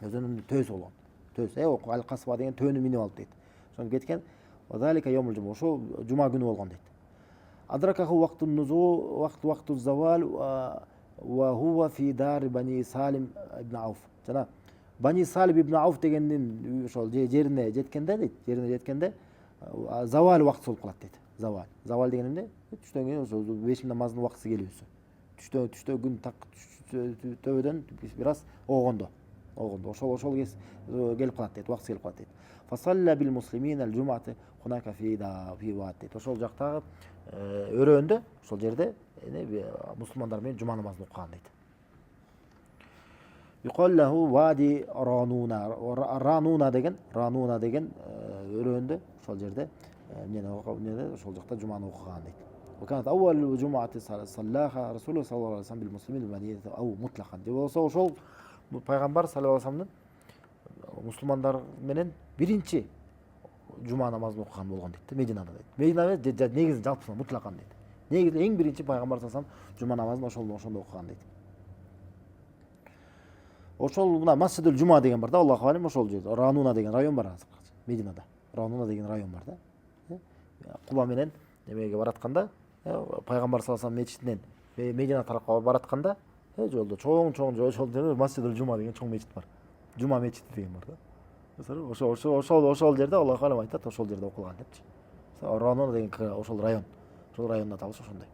өзүнүн төс болгон. Төс, al-Qaswa деген төөнү минип алып дейт. Ошон кеткен. Wa zalika yawmul jumu'a. Ошо жума күнү болгон дейт. Adrakahu waqtun nuzul waqtu zawal wa huwa fi dar Bani Salim ibn Auf. Жана Bani Salim ibn Auf дегендин ошол жерине жеткенде завал убакыты болуп калат дейт. Завал деген эмне? Түштөн кийин ошол бешим намазынын убакыты келүүсү. Түштө күн так төбөдөн бир аз огондо. Ошол келип калат дейт, убакыты келип калат дейт. Fasalla bil muslimin al-jum'ati hunaka fi waqt дейт. Ошол жактагы өрөөндө, ошол жерде мусулмандар менен жума намазын окуган дейт. Yuqal lahu Vadi Ranuna деген өрөөндө ошол жерде ошол жакта жуманы окуган дейт. وكانت أول جمعة صلاها رسول صلى الله عليه وسلم بالمسلمين بالمدينة أو مطلقا. Ошол пайгамбар саллаллаху алейхи вассаламдын мусулмандар менен биринчи жума намазын окуган болгон дейт. Мединада дейт. Мединада негизи жалпысынан мутлакан дейт. Негизи эң биринчи пайгамбар саллаллаху алейхи вассалам жума намазын ошондо окуган дейт. Ошол мына Масжидул Жума деген бар да, Аллаху алейм, ошол жерде Рануна деген район бар азыр Мединада. Рануна деген район бар да. Куба менен немеге баратканда, пайгамбар саллаллаху алейхи мечитинен Медина тарапка баратканда, жолдо чоң ошол жерде Масжидул Жума деген чоң мечит бар. Жума мечити деген бар да. Ошол жерде Аллаху алейм айтат, ошол жерде окулган депчи. Рануна деген ошол район. Ошол райондун аталышы ошондой.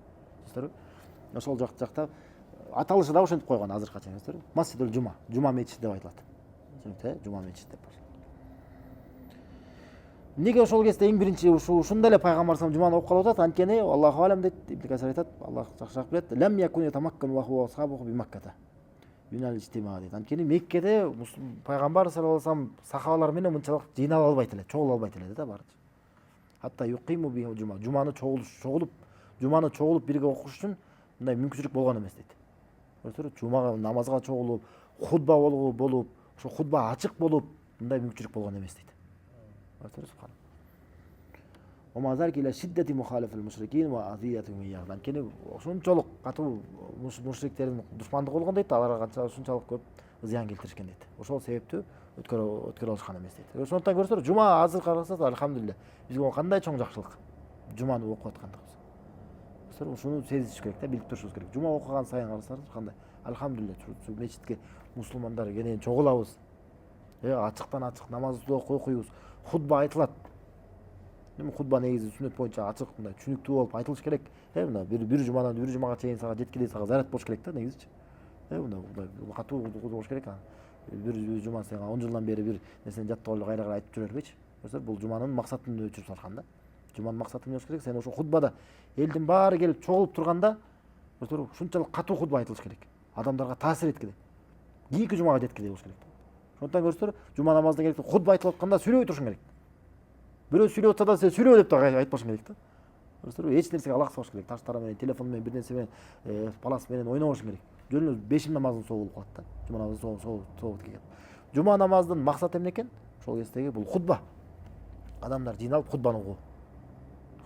Ошол жакта аталышы да ошентип койгон азыркы чейин. Масжидул Жума, Жума мечити деп айтылат. Түшүнүктүү, Жума мечити деп бар. Неге ошол кезде эң биринчи ушундай эле пайгамбар саллаллаху алейхи вассалам жуманы окуп калып атат? Анткени Аллаху алейм дейт, Ибн Касир айтат, Аллах жакшыраак билет. Лам якун ятамаккан ва хува асхабуху би Макката. Юнал иҗтима дейт. Анткени Меккеде пайгамбар саллаллаху алейхи вассалам сахабалар менен мынчалык жыйнала албайт эле, чогула албайт эле да барчы. Хатта юқиму би жума. Жуманы чогулуп бирге окуш үчүн мындай мүмкүнчүлүк болгон эмес дейт. Жумага намазга чогулуп, хутба болуп, ошо хутба ачык болуп, мындай мүмкүнчүлүк болгон эмес дейт. Омазарки ила шиддати мухалифил мушрикин ва азиятухум ияг. Анткени ошончолук катуу мушриктердин душмандыгы болгон дейт, аларга канча ушунчалык көп зыян келтиришкен дейт. Ошол себептүү өткөрө алышкан эмес дейт. Ошондуктан көрсөңөр, жума азыр карасак, альхамдулилля, бизге кандай чоң жакшылык. Жуманы окуп аткандыгыбыз. Ушуну сезиш керек да, билип турушубуз керек. Жума окуган сайын карасаңыз кандай? Альхамдулилля, мечитке мусулмандар кенен чогулабыз. Ачыктан ачык намазды окуйбуз. Хутба айтылат. Хутба негизи сүннөт боюнча ачык, мындай түшүнүктүү болуп айтылыш керек. Мына бир жумадан бир жумага чейин сага жеткилей сага зарат болуш керек да негизичи. Мындай катуу болуш керек. Бир жума сага 10 жылдан бери бир нерсени жаттап алып кайра айтып жүрөрбүчү. Бул жуманын максатын өчүрүп салган да. жуманын максаты эмне болуш керек? Сен ошо хутбада элдин баары келип чогулуп турганда ушунчалык катуу хутба айтылыш керек. Адамдарга таасир эткиле. Кийинки жумага жеткиле болуш керек. Ошондон көрсөңөр, жума намазына келип хутба айтылып атканда сүйлөбөй турушуң керек. Бирөө сүйлөп атса да сен сүйлөбө деп да айтпашың керек да. Көрсөңөр, эч нерсеге алаксабаш керек. Таштар менен, телефон менен, бир нерсе менен, палас менен ойнобошуң керек. Жөн эле бешим намазын соолуп калат да. Жума намазын соолуп кетет. Жума намазынын максаты эмне экен? Ошол кездеги бул хутба. Адамдар жыйналып хутбаны угуу.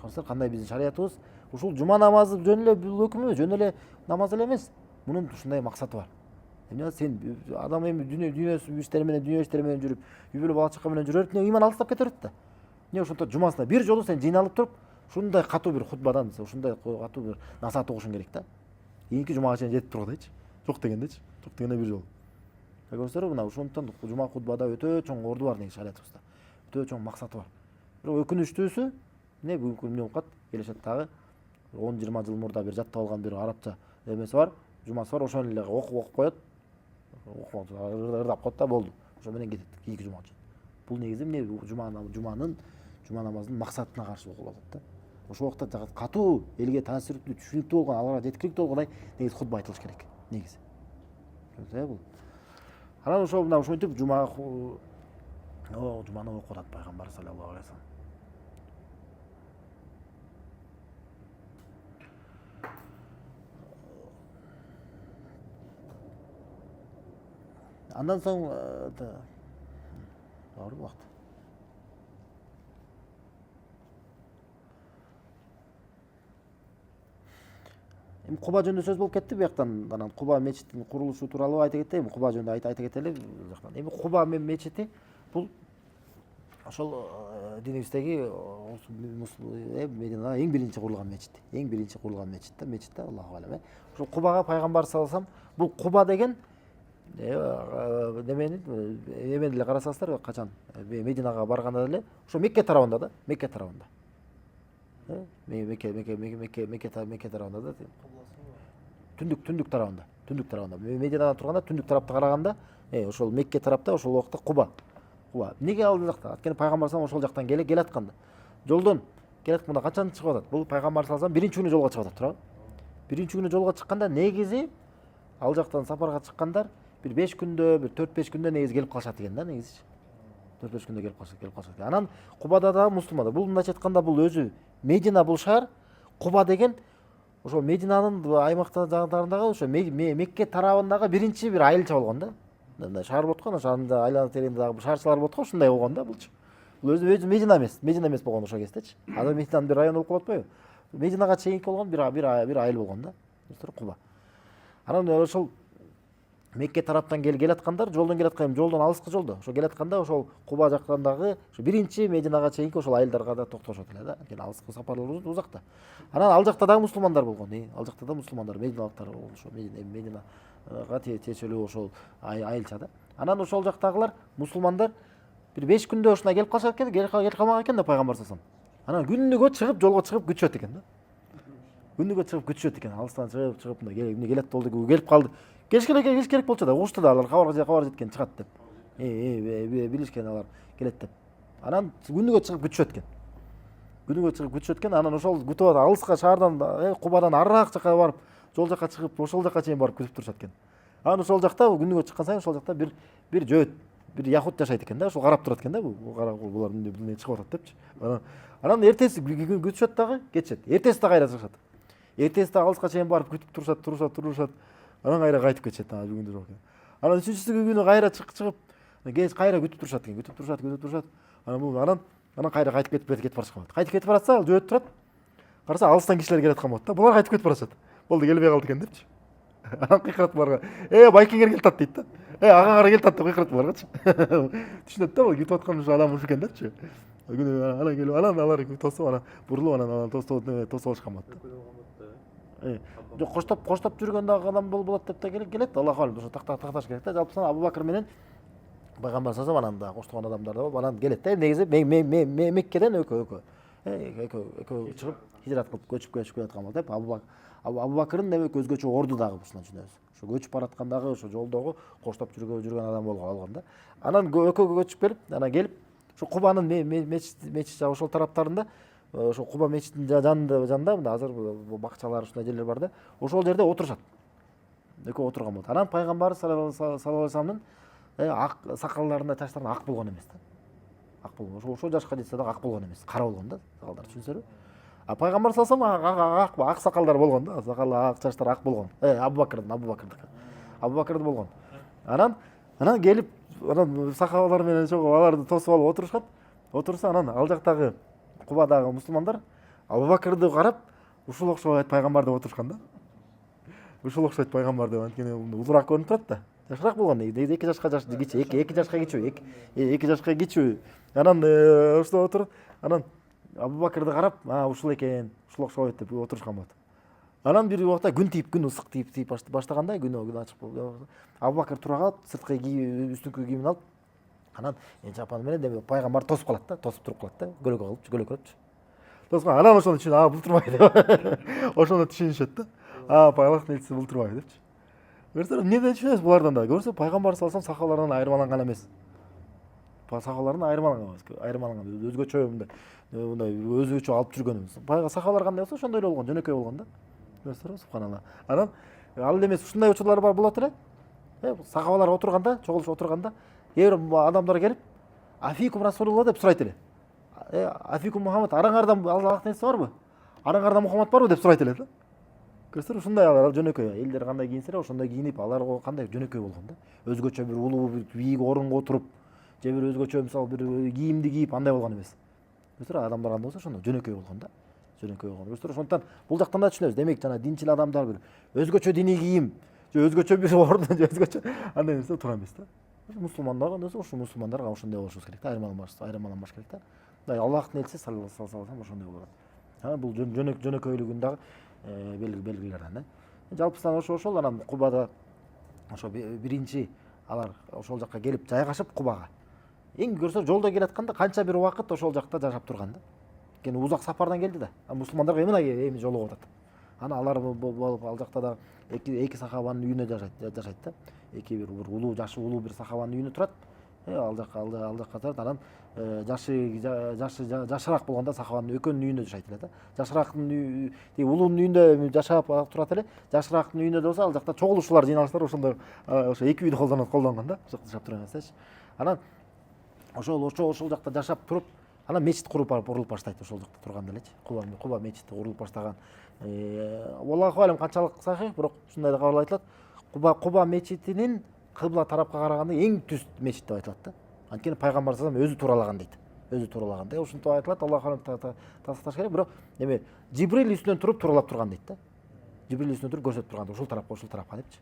Көрсөңөр, кандай биздин шариятыбыз ушул жума намазы жөн эле бул өкүмү, жөн эле намаз эле эмес. Мунун ушундай максаты бар. Эмне сен адам эми дүйнө иштери менен жүрүп, үй бүлө бала чака менен жүрөт, ыйман алыстап кете берет да. Эмне ошондо жумасына бир жолу сен жыйналып туруп, ушундай катуу бир хутбадан, ушундай катуу бир насаат угушуң керек да. Кийинки жумага чейин жетип тургудайчы. Жок дегендечи. Жок дегенде бир жолу. Көрсөңөр, мына ошондон жума хутбада өтө чоң орду бар негизи шариятыбызда. Өтө чоң максаты бар. Бирок өкүнүчтүүсү эмне бүгүнкү эмне болуп калат? Келешет дагы 10-20 жыл мурда бир жаттап алган бир арабча эмеси бар, жумасы бар, ошону эле окуп коет. Ырдап коет да болду. Ошо менен кетет кийинки жумага чейин. Бул негизи эмне жума намазынын максатына каршы окулуп атат да. Ошол убакта катуу элге таасирдүү, түшүнүктүү болгон, аларга жеткиликтүү болгондой негизи хутба айтылыш керек. Негизи. Бул. Анан ошол мына ушинтип жуманы окуп атат пайгамбар саллаллаху алейхи вассалам. Андан соң бар убакыт. Эми Куба жөнүндө сөз болуп кетти бияктан. Анан Куба мечитинин курулушу тууралуу айта кетейин. Куба жөнүндө айта кетели бул жактан. Эми Куба мечити бул ошол динибиздеги Мединада эң биринчи курулган мечит. Эң биринчи курулган мечит да, Аллаху алем. Ошол Кубага пайгамбар саллаллаху алейхи вассалам, бул Куба деген эмен деле карасаңыздар, качан Мединага барганда деле ошо Мекке тарабында да, Мекке тарабында. Мекке тарабында да. Түндүк тарабында. Мединадан турганда түндүк тарапта караганда, ошол Мекке тарапта ошол убакта Куба. Эмнеге ал жакта? Анткени пайгамбар саллаллаху ошол жактан келе атканда. Жолдон келе атканда качан чыгып атат? Бул пайгамбар саллаллаху алейхи биринчи күнү жолго чыгып атат, туурабы? Биринчи күнү жолго чыкканда негизи ал жактан сапарга чыккандар бир 5 күндө, бир 4-5 күндө негизи келип калышат экен да, негизи. 4-5 күндө келип калышат. Анан Кубада да мусулмандар. Бул мындайча айтканда бул өзү Медина бул шаар, Куба деген ошол Мединанын аймактарындагы ошо Мекке тарабындагы биринчи бир айылча болгон да. Мындай шаар болот го, шаарында айлана тереңде дагы шаарчалар болот го, ушундай болгон да булчу. Бул өзү Медина эмес болгон ошол кездечи. Азыр Мединанын бир району болуп калып атпайбы? Мединага чейинки болгон бир айыл болгон да. Куба. Анан ошол Мекке тараптан кел аткандар, жолдон кел аткан, жолдон алыскы жолдо. Ошо кел атканда ошол Куба жактандагы ошо биринчи Мединага чейинки ошол айылдарга да токтошот эле да. Анткени алыскы сапарлар узакта. Анан ал жакта дагы мусулмандар болгон. Ал жакта да мусулмандар, мединалыктар ошо Мединага тиешелүү ошол айылча да. Анан ошол жактагылар мусулмандар бир 5 күндө ушуна келип калышат экен, келип калмак экен да пайгамбар саллаллаху алейхи вассалам. Анан күнүгө чыгып, жолго чыгып күтүшөт экен да. Алыстан чыгып мындай келет болду, келип калды. Кеш керек болчу да, угушту да алар кабар жеткен чыгат деп. Билишкен алар келет деп. Анан күнүгө чыгып күтүшөт экен. Анан ошол күтүп алыска шаардан, Кубадан арыраак жака барып, жол жака чыгып, ошол жака чейин барып күтүп турушат экен. Анан ошол жакта күнүгө чыккан сайын ошол жакта бир жөөт, бир яхут жашайт экен да, ошол карап турат экен да, булар эмне чыгып атат депчи. Анан эртеси күтүшөт дагы, кетишет. Эртеси да кайра чыгышат. Эртеси да алыска чейин барып күтүп турушат. Анан кайра кайтып кетишет, бүгүндө жок экен. Анан үчүнчүсү күнү кайра чыгып, кайра күтүп турушат. Анан кайра кайтып кетип барышкан болот. Кайтып кетип баратса, ал жөөт турат. Караса алыстан кишилер келе аткан болот да. Булар кайтып кетип барышат. Болду, келбей калды экен депчи. Анан кыйкырат буларга. Байкеңер келатат дейт да. Агаңар келатат деп кыйкырат буларгачы. Түшүнөт да, бул күтүп аткан ушу адам ушу экен депчи. Анан келип, алар тосуп, анан бурулуп, анан тосуп алышкан болот. Жок, коштоп жүргөн дагы адам болот деп да келет. Аллаху алем, ошо такташ керек да. Жалпысынан Абу Бакыр менен пайгамбар саллаллаху алейхи вассалам анан да коштогон адамдар да болуп, анан келет да. Негизи Меккеден экөө чыгып хижрат кылып көчүп келаткан болот деп. Абу Бакырдын демек өзгөчө орду дагы ушундан түшүнөбүз. Ошо көчүп бараткандагы ошо жолдогу коштоп жүргөн адам болгон да. Анан экөө көчүп келип, анан келип ошо Кубанын мечит ошол тараптарында ошо Куба мечитинин жанында мында азыр бакчалар ушундай жерлер бар да. Ошол жерде отурушат. Экөө отурган болот. Анан пайгамбар саллаллаху алейхи вассаламдын ак сакалларында чачтарын ак болгон эмес да. Ак болгон. Ошол жашка жетсе да ак болгон эмес. Кара болгон да сакалдар, түшүнсөңүзбү? А пайгамбар саллаллаху алейхи вассалам ак сакалдар болгон да. Сакалы ак, чачтар ак болгон. Абу Бакырдын болгон. Анан келип анан сахабалар менен чогуу аларды тосуп алып отурушат. Отурса анан ал жактагы Кубадагы мусулмандар Абу Бакырды карап ушул окшойт пайгамбар деп отурушкан да. Ушул окшойт пайгамбар деп, анткени улураак көрүнүп турат да. Жашыраак болгон, 2 жашка кичүү, 2 жашка кичүү, 2 жашка кичүү. Анан ошто отуруп, анан Абу Бакырды карап, ушул экен, ушул окшойт деп отурушкан болот. Анан бир убакта күн тиип, күн ысык тиип баштаганда, күн ачык болду. Абу Бакыр тура калып, сырткы үстүңкү кийимин алып, анан чапаны менен пайгамбар тосуп калат да, тосуп туруп калат да, көлөкөрөпчү. Тосуп анан ошону түшүнүп, бул турбай деп. Ошону түшүнүшөт да. Аллахтын элчиси бул турбай депчи. Көрсөң, эмнеден түшүнөбүз булардан да? Көрсөң, пайгамбар саллаллаху алейхи вассалам сахабалардан айырмаланган эмес. Сахабалардан айырмаланган, өзгөчө мындай өзгөчө алып жүргөн. Сахабалар кандай болсо, ошондой эле болгон, жөнөкөй болгон да. Көрсөңүз, субханалла. Анан ал эле эмес, ушундай учурлар бар болот эле. Сахабалар отурганда, чогулуш отурганда, эгер адамдар келип, афикум расулуллах деп сурайт эле. Афикум Мухаммад, араңарда Аллахтын элчиси барбы? Араңарда Мухаммад барбы деп сурайт эле да. Көрсөң, ушундай алар жөнөкөй. Элдер кандай кийинсе, ошондой кийинип, алар кандай жөнөкөй болгон да. Өзгөчө бир улуу бир бийик орунга отуруп, же бир өзгөчө мисалы бир кийимди кийип андай болгон эмес. Көрсөң, адамдар кандай болсо, ошондой жөнөкөй болгон да. Жөнөкөй болгон. Көрсөң, ошондон бул жактан да түшүнөбүз. Демек, жана динчил адамдар бир өзгөчө диний кийим, же өзгөчө бир орун, же өзгөчө андай нерсе тура эмес да. Мусулмандар кандай болсо, ошо мусулмандарга ошондой болушубуз керек да, айырмаланбаш керек да. Аллахтын элчиси саллаллаху алейхи вассалам ошондой болгон. Бул жөнөкөйлүгүн дагы белгилерден да. Жалпысынан ошол анан Кубада ошо биринчи алар ошол жакка келип жайгашып Кубага. Эң көрсө жолдо келатканда канча бир убакыт ошол жакта жашап турган да. Кени узак сапардан келди да. Мусулмандарга эми жолугуп атат. Анан алар болуп ал жакта да эки сахабанын үйүнө жашайт да. Эки бир улуу бир сахабанын үйүнө турат. Ал жакка турат. Анан жашыраак болгондо сахабанын экөөнүн үйүндө жашайт эле да. Жашыраактын улуунун үйүндө жашап турат эле. Жашыраактын үйүндө болсо ал жакта чогулуштар, жыйналыштар ошондо ошо эки үйдү колдонгон да. Ошол жакта жашап турган эсечи. Анан ошол жакта жашап туруп, анан мечит куруп бурулуп баштайт ошол жакта турганда элечи. Куба мечити курулуп баштаган. Аллаху алем канчалык сахих, бирок ушундай да кабыл айтылат. Куба мечитинин кыбла тарапка караганда эң түз мечит деп айтылат да. Анткени пайгамбар саллаллаху алейхи вассалам өзү туралаган дейт. Өзү туралаган да. Ушинтип айтылат, Аллаху алем тасташ керек, бирок эме Жибрил үстүнөн туруп туралап турган дейт да. Жибрил үстүнөн туруп көрсөтүп турган, ушул тарапка депчи.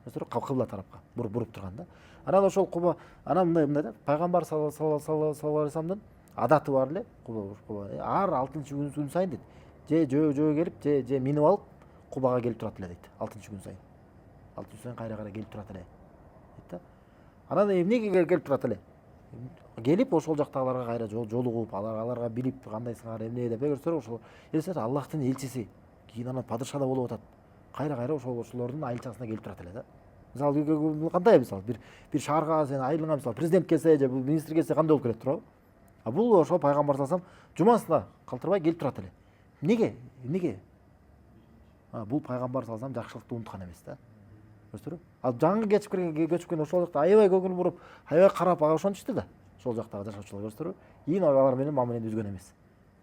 Кыбла тарапка буруп турган да. Анан ошол Куба, анан мындай да, пайгамбар саллаллаху алейхи вассаламдын адаты бар эле, ар 6-күн сайын дейт. Же жөө келип, же минип алып Кубага келип турат эле дейт. 6-күн сайын. 6-күн сайын кайра келип турат эле дейт да. Анан эмнеге келип турат эле? Келип ошол жактагыларга кайра жолугуп, аларга билип кандайсыңар, эмне деп көрсө, ошол элчиси Аллахтын элчиси, кийин анан падыша да болуп атат. Кайра ошолордун айылчасына келип турат эле да. Мисалы кандай мисалы бир шаарга сен айылыңа мисалы президент келсе же министр келсе кандай болуп келет турабы? Бул ошол пайгамбар саллаллаху алейхи вассалам жумасына калтырбай келип турат эле. Эмнеге? Бул пайгамбар саллаллаху алейхи вассалам жакшылыкты унуткан эмес да. Көрсөңүзбү? Ал жаңы көчкөн ошол жакта аябай көңүл буруп, аябай карап ошентишти да. Ошол жактагы жашоочулар көрсөңүзбү? Кийин алар менен мамилени үзгөн эмес.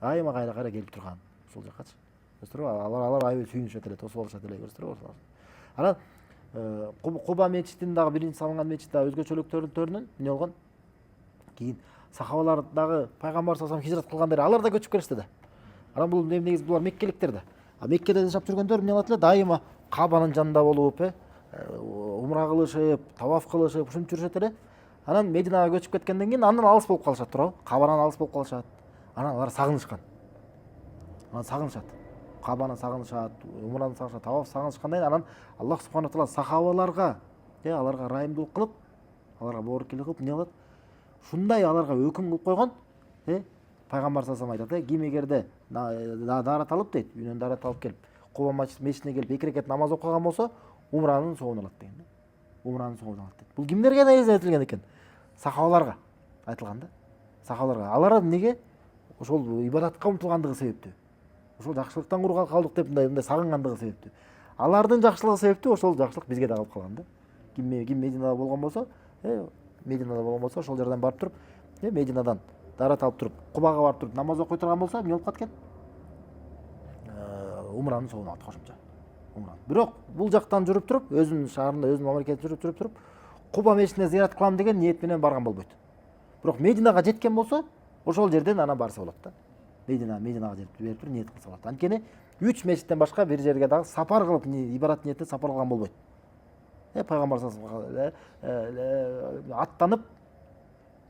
Айыма кайра келип турган ошол жаккачы. Көрсөңүзбү? Алар аябай сүйүнүшөт эле, тосуп алышат эле, көрсөңүзбү? Анан Куба мечитинин дагы биринчи салынган мечит дагы өзгөчөлүктөрүнөн эмне болгон? Кийин сахабалар дагы пайгамбар саллаллаху алейхи вассалам хижрат кылгандар, алар да көчүп келишти да. Анан бул негизи булар Меккеликтер да. Меккеде жашап жүргөндөр эмне кылат эле? Дайыма Кабанын жанында болуп, умра кылышып, таваф кылышып, ушинтип жүрүшөт эле. Анан Мединага көчүп кеткенден кийин андан алыс болуп калышат туурабы? Кабанан алыс болуп калышат. Анан алар сагынышкан. Кабаны сагынышат, умраны сагынышат, таваф сагынышкандан анан Аллах субхана таала сахабаларга, аларга райымдуулук кылып, аларга боорукелик кылып, эмне кылат? Ушундай аларга өкүм кылып койгон, пайгамбар саллаллаху алейхи вассалам айтат, ким эгерде даарат алып дейт, үйүнөн даарат алып келип, Куба мечитине келип 2 рекат намаз окуган болсо, умранын соогун алат деген да. Умранын соогун алат дейт. Бул кимдерге айтылган экен? Сахабаларга айтылган да. Сахабаларга. Алар эмнеге? ошол ибадатка умтулгандыгы себептүү. Ошол жакшылыктан кур калдык деп мындай сагынгандыгы себептүү. Алардын жакшылыгы себептүү ошол жакшылык бизге да калып калган да. Ким Мединада болгон болсо, ошол жерден барып туруп, Мединадан дарат алып туруп, Кубага барып туруп намаз окуй турган болсо, эмне болуп калат экен? Умранын соолуна алат кошумча. Бирок бул жактан жүрүп туруп, өзүнүн шаарында, өзүнүн мамлекетинде жүрүп туруп, Куба мешитине зыярат кылам деген ниет менен барган болбойт. Бирок Мединага жеткен болсо, ошол жерден анан барса болот да. Мединага жетип берип туруп ниет кылса болот. Анткени 3 мешиттен башка бир жерге дагы сапар кылып, ибадат ниетинде сапар кылган болбойт. Пайгамбар аттанып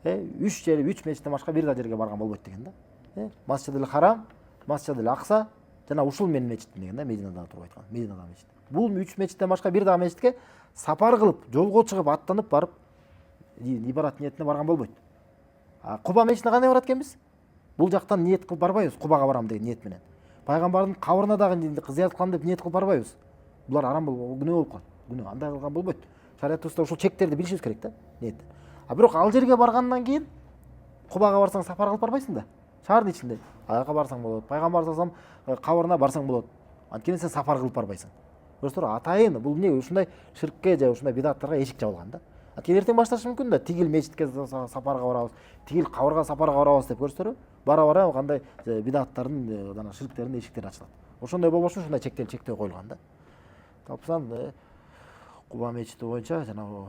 3 мешиттен башка бир да жерге барган болбойт деген да. Масжидил Харам, Масжидил Акса жана ушул менин мечитим деген да, Мединада туруп айткан. Мединада мечит. Бул 3 мечиттен башка бир дагы мечитке сапар кылып, жолго чыгып, аттанып барып ибадат ниетине барган болбойт. Куба мечитине кандай барат экенбиз? Бул жактан ниет кылып барбайбыз, Кубага барам деген ниет менен. Пайгамбардын кабырына дагы зыярат кылам деп ниет кылып барбайбыз. Булар арам болуп, күнөө болуп калат. Күнөө андай кылган болбойт. Шариятыбызда ушул чектерди билишибиз керек да, ниеттен. Бирок ал жерге баргандан кийин Кубага барсаң сапар кылып барбайсың да. Шаардын ичинде. Аяка барсаң болот, Пайгамбар салам кабырына барсаң болот. Анткени сен сапар кылып барбайсың. Көрсөңөр, атайын бул эмне ушундай ширкке же ушундай бидаттарга эшик жабылган да. Анткени эртең башташы мүмкүн да, тигил мечитке сапарга барабыз, тигил кабырга сапарга барабыз деп көрсөңөр, бара кандай бидаттардын, жана ширктердин эшиктери ачылат. Ошондой болбош үчүн ушундай чектөө коюлган да. Талпсан Куба мечити боюнча жанагы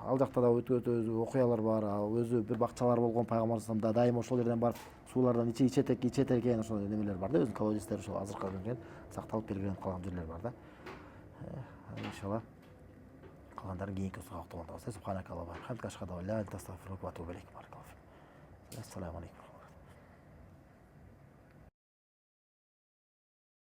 ал жакта да өтө окуялар бар, өзү бир бакчалар болгон, Пайгамбар салам дайыма ошол жерден барып суулардан ичет экен, ошол немелер бар да, өзүнүн колодецтери ошол азыркы күнгө сакталып белгиленип калган жерлер бар да. Иншалла калгандарын кийинки сабакта улантабыз. Субханакаллахумма ва бихамдика ашхаду ан ла илаха илля анта астагфирука ва атубу илейк. Ассаламу алейкум.